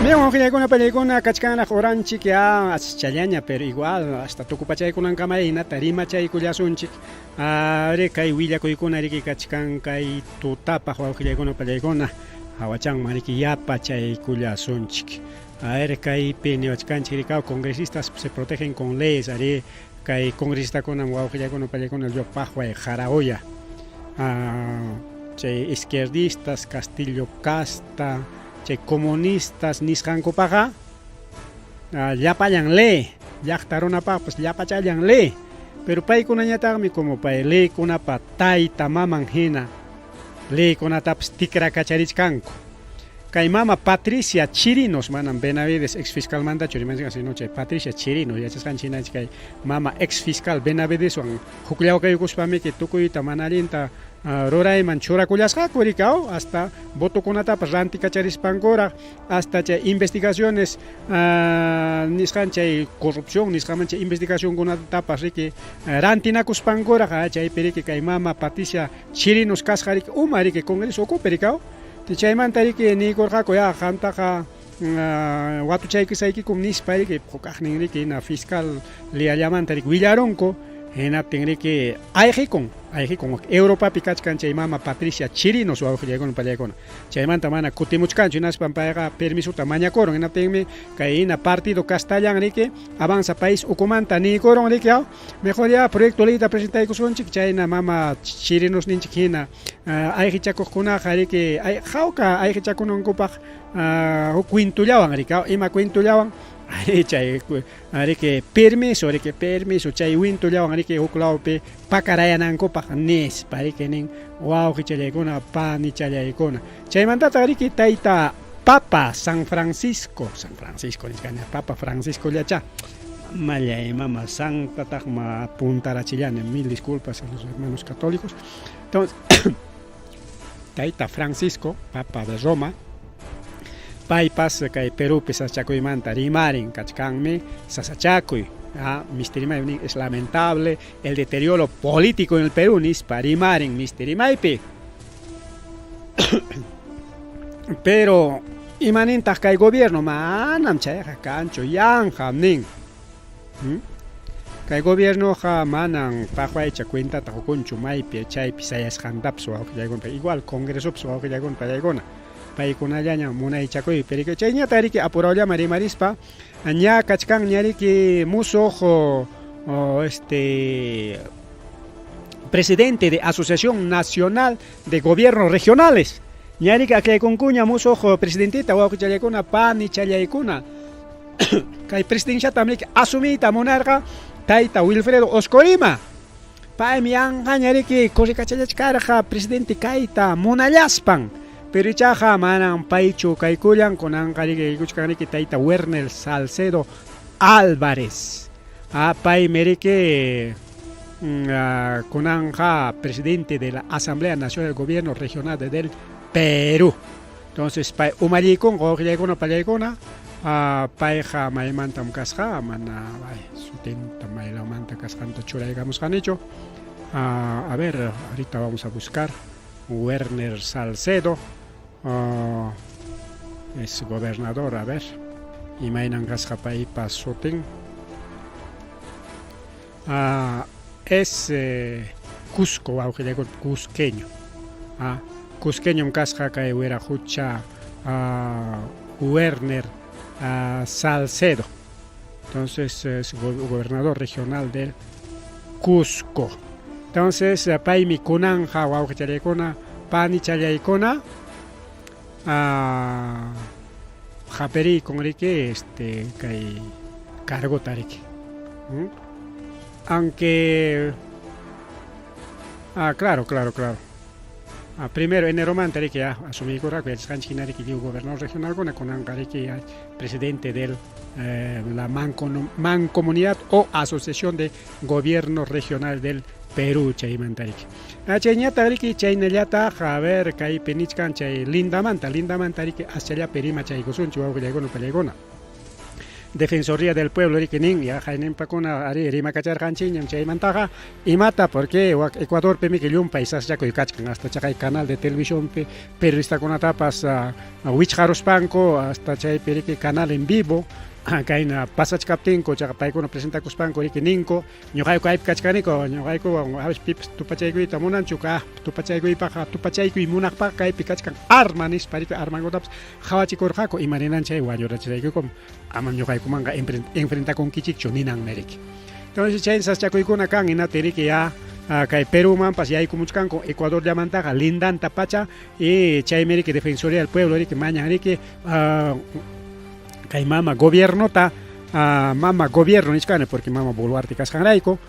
Bien, vamos con una película cachcana oranchi que chaleña, pero igual hasta tocupachay con camarina, tarima chay cuyasunchik, are kai willa koikuna riki cachcan kai tutapa juan con una película, hawachang mariki yapa chay cuyasunchik, are kai peniwachkanchik congresistas se protegen con leyes, are kai congresista con una película yo pajua jaraoya, chay izquierdistas Castillo Casta, chay comunistas nisqanku paga llapayan le llaqtaruna pa pues llapachayan le, pero paykunañataqmi como pay leykunapa tayta maman hina leykunatapas tikrakacharichkanku. Kay mama Patricia Chirinos manam Benavides ex fiscal mandacho rimanchika sino chay Patricia Chirinos yachasqanchinachik kay mama ex fiscal Benavides wan hukllawkaykuspami que tukuyta manalinta rurayman churakullasqaku rikao hasta votokunatapas rantikacharispangora hasta chay investigaciones nisqan chay corrupción nisqaman chay investigación kunatapas riki rantinakuspangora chaypi riki kay mama Patricia Chirinos kasqa riki uma riki congreso ukupi rikao chaymanta riki nikurqaku ya qamtaqa watuchaykisaykikum nispa riki qukaqnin riki na fiscal liallamanta riki willaronku hinaptin riki ayqikun Europapi kachkan chay mama Patricia Chirinos wawqillaykuna pallaykuna chaymanta mana kutimuchkanchu hinaspan payqa permisuta mañakuron hinaptinmi kay hina partido Castellan riki Avanza País ukumanta niykuron riki mejor ya proyecto leyta presentaykusunchik chayna mama Chirinos ninchik hina ayqichakuqkunaqa riki jawka ayqichakunankupaq huk cuintullawan riki ima cuintullawan chay riki permiso chay wintullawan riki huk lawpi pakarayanankupak nispa riki nin wawqi challaykuna pani challaykuna chaymantata riki tayta Papa San Francisco niskani Papa Francisco llacha Maya y Mama Santa Tagma Punta Chillana, mil disculpas a los hermanos católicos. Entonces, Taita Francisco, Papa de Roma, Paipas que Perú Pesachacuy Manta, Rimarin, Cachcanme, Sasachacuy. Misterimay es lamentable el deterioro político en el Perú, Nispa, Rimarin, Misterimaipe. Pero, imanintas que el gobierno, manam chaya cancho, yan jamnin. Que el gobierno manan pajo hecha cuenta tajo concho maipe chay pisayas handap so igual congreso so que llagon para llagona paikuna llaña mona hecha coi pero que chayña tari que apurao ya marispa aña kachkan ñari que muso presidente de Asociación Nacional de Gobiernos Regionales ñari que aquí con cuña muso presidentita o que chayacuna pani chayacuna que presidencia también asumida monarca Taita Wilfredo Oscorima pa mi angañari que corricachachkarja presidente Kaita Monallaspan pero chaja manan paichu kaikulan con angari que escuchan que Taita Werner Salcedo Álvarez pai merike con anja presidente de la Asamblea Nacional del Gobierno Regional del Perú. Entonces pai umalikon goglegona palegona paeja maimanta mkasja mana sutenta mailamanta kasjanta churaigamos han hecho. A ver, ahorita vamos a buscar Werner Salcedo, es gobernador, a ver, y mainan kasja paipa soten. Es Cusco, aunque digo cusqueño. Cusqueño mkasja que hubiera jucha Werner Salcedo, entonces es gobernador regional del Cusco. Entonces pai mi kunanja wa chalecona pani chalecona japeri con rique kai cargo tariki. Aunque claro. Primero en el román que asumí que es Hanchinari que dio gobernador regional con Angari que presidente de la mancomunidad o asociación de gobierno regional del Perú Chaymantarik. Chayñata Riki Chaynellata a ver Kai Penichkan Chay Lindamantarik hacia Perima Chaygosun Chihuahua Pelegona. Defensoría del Pueblo Riquenin ya Jainen Pacona Ari Rima Cachar Hanchiñam Chaymantaja y mata porque Ecuador pemi que un paisas ya que cachcan hasta Chay canal de televisión periodista con tapas a Wichharospanco hasta Chay perique canal en vivo kaina pasach kaptinko chaqapay kuna presenta kuspanko rikininko ñuqayku aypi kachkaniko ñuqayku aves pipas tupachaykuita munanchuka tupachaykuipaqa tupachaykuy munaqpaqa kaypi kachkan arma nisparipi armankotapas hawachikurqaku imaninanchaywan wañurachiraykukum ama ñuqaykumanqa enfrentakunkichikchu ninanneriki. Entonces chay saschakuykuna kan inatiriki ya kay Perúmanpas yaykumuchkanku Ecuador llamantaqa lindanta pacha y chaymeriki Defensoría del Pueblo riki mañanriki kay mama gobierno mama gobierno nichkane porque mama Boluarte kasqanrayku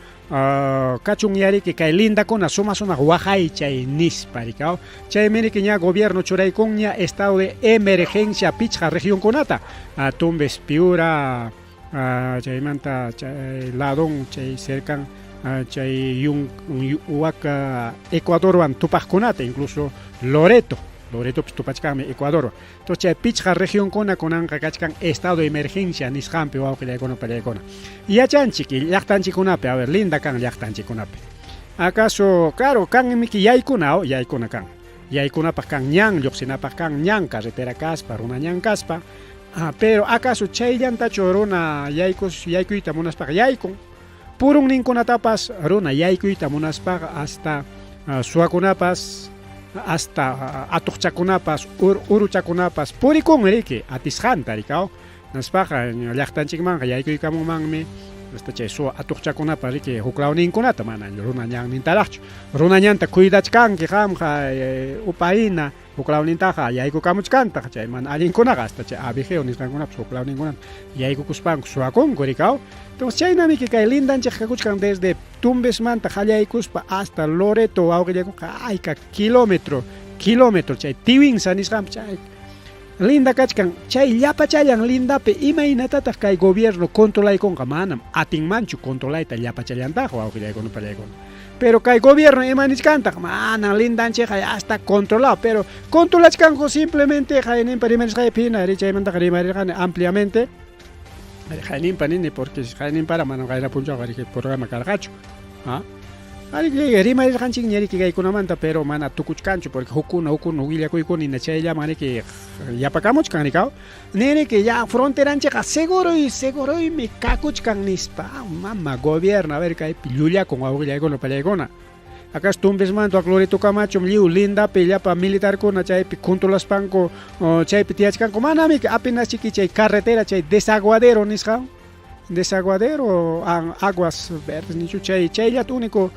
kachun yariki kay linda kuna suma wajay chay nisparika chaymeriki ña gobierno churaykun ña estado de emergencia pichqa región kunata Tumbes Piura chaymanta chay ladon chay cercan chay Huaca Ecuadorwan tupaqkunata incluso Loreto pues tupachkame Ecuador. Entonces pichqa región con kachkan estado de emergencia nisqampi wawqillaykuna pallaykuna. Yachanchiki llaqtanchikunapi a ver linda kan llaqtanchikunapi. Acaso claro kan miki yaykuna kan. Yaykunapaq kan ñan lluqsinapaq kan ñan carretera kaspa runa ñan kaspa. Pero acaso chayllantachu runa yaykuyta munaspaq yaykun. Purun ninkunatapas runa yaykuyta munaspaq hasta suwakunapas hasta atuqchakunapas uruchakunapas purikunriki atisqanta rikao naspaqa llaqtanchikmanqa yaykuykamunmanmi hasta chay suwa atuqchakunapas riki huklaw ninkunata mana runa ñan nintaraqchu runa ñanta cuidachkanki qamqa upayna huklaw nintaqa yaykukamuchkanta chay mana allinkunaqa hasta chay abejeo nisqankunapas huklaw ninkunata yaykukuspanku suwakunku rikao. Entonces chaynamiki kay lindanchik kakuchkan desde Tumbes manta hallaykuspa hasta Loreto wawqillaykuqa ayka kilómetro chay tiwin sanisqam chay linda kachkan chay llapa chayan lindapi imaynatataq kay gobierno controlaykunqa manam atinmanchu controlayta llapa chayantaq wawqillaykuna pallaykuna pero kay gobierno imanisqantaq manam lindanchik hasta controlado pero controlachkanku simplemente hayninpa rimarisqaypina chaymantaqa rimarirqani ampliamente hayninpa nini porque hayninpara manam qayrapunchaqa programa karqachu rimarirqanchik ñariki kaykunamanta pero mana tukuchkanchu porque hukuna willakuykuna hina chayllaman ariki yapakamuchkan rikaw nini que ya fronteranchikqa seguroymi kakuchkan nispa mama gobierno a ver kaypi llullakun wawqillaykuna pallaykuna akas tumbismanto Glorito Camacho liu lindapi llapa militarkuna chaypi controlaspanku chaypi tiyachkanku manami apenas chiki chay carretera chay desaguadero nisqa desaguadero aguas verdes nichu chayllata único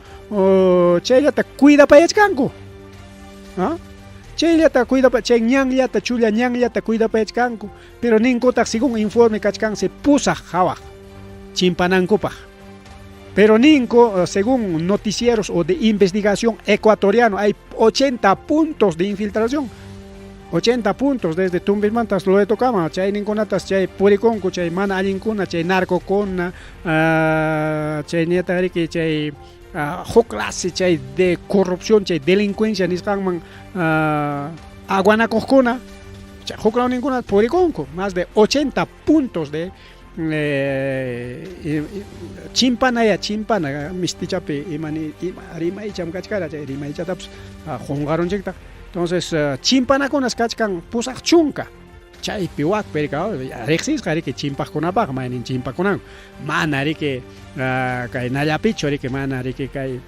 chayllata cuida payachkanku chayllata cuida chay ñanllata chulla ñanllata cuida payachkanku pero ninkutaq según informe kachkansi pusaq hawaq chimpanankupaq pero ninko según noticieros o de investigación ecuatoriano hay 80 puntos de infiltración 80 puntos desde Tumbismantas lo tocamos chay ninkunatas chay purikunku chay mana allinkuna chay narcokuna chay nietariki chay huk clase chay de corrupción chay delincuencia nisqanman aguanakuqkuna chay huklaw ninkuna purikunku más de 80 puntos de chimpana mistichapi rimaycham kachkara chay rimaychatapas jungaronchikta entonces chimpanakunas kachkan pusaq chunka chaypi wakpirqa riqsisqa riki chimpaqkunapaq maynin chimpakunan mana riki kay nallapichu riki mana riki kay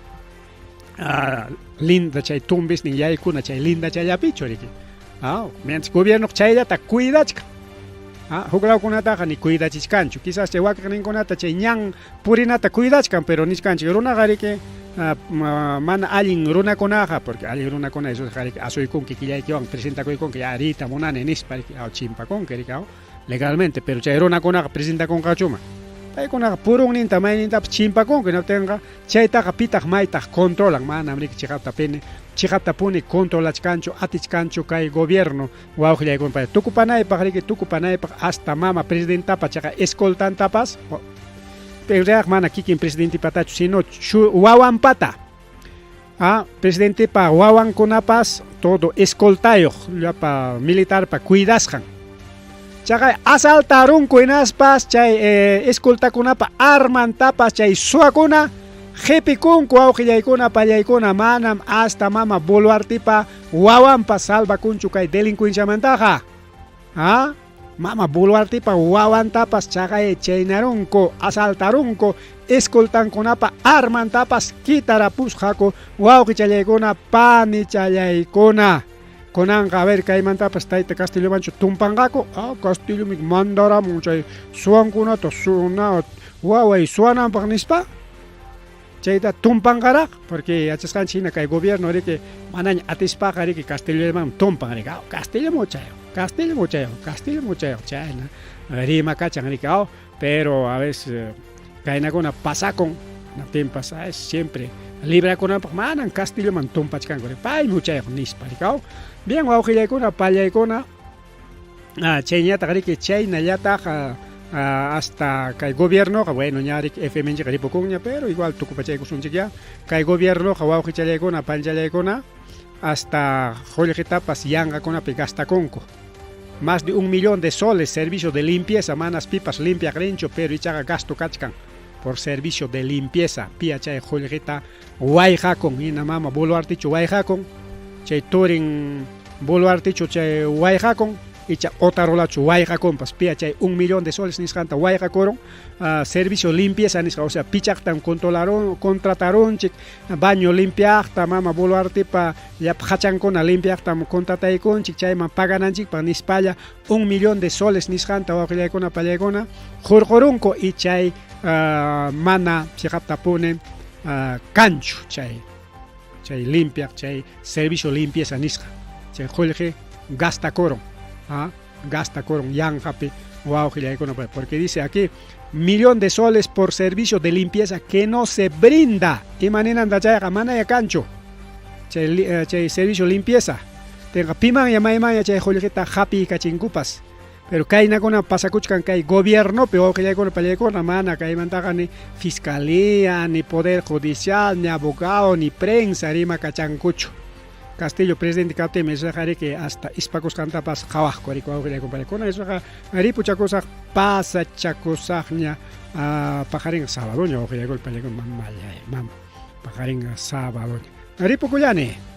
linda chay tumbisnin yaykuna chay linda chayllapichu riki mientras gobierno chayllata cuidachka huklawkunataqa ni cuidachishkanchu quizás chay wakiq ninkunata chay ñan purinata cuidachkan pero nishkanchik runaqa riki mana allin runakunaqa porque allin runakuna eso riki asuykunki killaykiwan presentakuykunki ya rita munani nispa riki chimpakunki riki legalmente pero chay runakunaqa presentakunqachuma paykunaqa purunninta maynintapas chimpakunki ñawtinqa chaytaqa pitaq maytaq controlan manam riki chiqaptapuni controlachkanchu atichkanchu kay gobierno wawqillaykuna tukupanaypaq riki tukupanaypaq hasta mama presidentapa chaqa escoltantapas pero mana kikin presidentipatachu sino wawanpata presidentepa wawankunapas todo escoltayuq llapa militarpa cuidasqan chaqa asaltarunku hinaspas chay escoltakunapa armantapas chay suwakuna qhipikunku wawqillaykuna pallaykuna manam hasta mama Boluartipa wawanpas salvakunchu kay delincuenciamantaqa mama Boluartipa wawantapas chaqay chaynarunku asaltarunku escoltankunapa armantapas quitarapusqaku wawqichalyaykuna panichallaykuna kunanqa a ver kaymantapas tayta Castillomanchu tumpanqaku Castillomi mandaramun chay suwankunata waway suwananpaq nispa chayta tumpanqaraq porque achasqanchik hina kay gobierno riki manaña atispaqa riki Castilloman tumpan riki Castillo muchayo chayna rima kachan riki pero a veces kaynakuna pasakun naptinpas siempre librakunapaq manan Castilloman tumpachkanku pay muchayo nispa riki bien wawqillaykuna pallaykuna chayñataq riki chaynallataq hasta kay gobierno bueno ñarik FM ripukunña pero igual tukupachaykusunchik ya kay gobierno wawqichalyaykuna pallaykuna hasta qullqitapas yanqakunapi gastakunku más de 1 millón de soles servicio de limpieza manas pipas limpiaq rinchu pero ichaqa gasto kachkan por servicio de limpieza pia chay qullqita wayqakun hina mama Boluartichu wayqakun chay turin Boluartichu chay wayqakun icha otarolachu wayqakunpas pia chay 1 millón de soles nisqanta wayqakurun servicio limpieza nisqa o sea pichaqtan contratarunchik baño limpiaqta mama Boluartipa llapa hachankuna limpiaqtam contrataykunchik chayman pagananchikpaq nispalla 1 millón de soles nisqanta wawqillaykuna pallaykuna hurqurunku y chay mana chiqaptapuni kanchu chay limpiaq chay servicio limpieza nisqa chay qullqi gastakurun gastakurun yanqapi wawqillaykuna porque dice aquí 1 millón de soles por servicio de limpieza que no se brinda imaninanta chayqa manaya kanchu chay servicio limpieza tenga piman ya chay Julieta happy kachinkupas. Pero kaina kuna pasakuchkan kay gobierno pero que ya con palecona mana kay mantaga ni fiscalía ni poder judicial ni abogado ni prensa rima kachankucho. Castillo presidente capte me dejaré que hasta ispacos cantapas jawaj coricua que con palecona eso ari pucha cosa pasa chacosagna pajarin sabadoña o que ya con palecona mam pajarin sabadoña. Ari pocollane.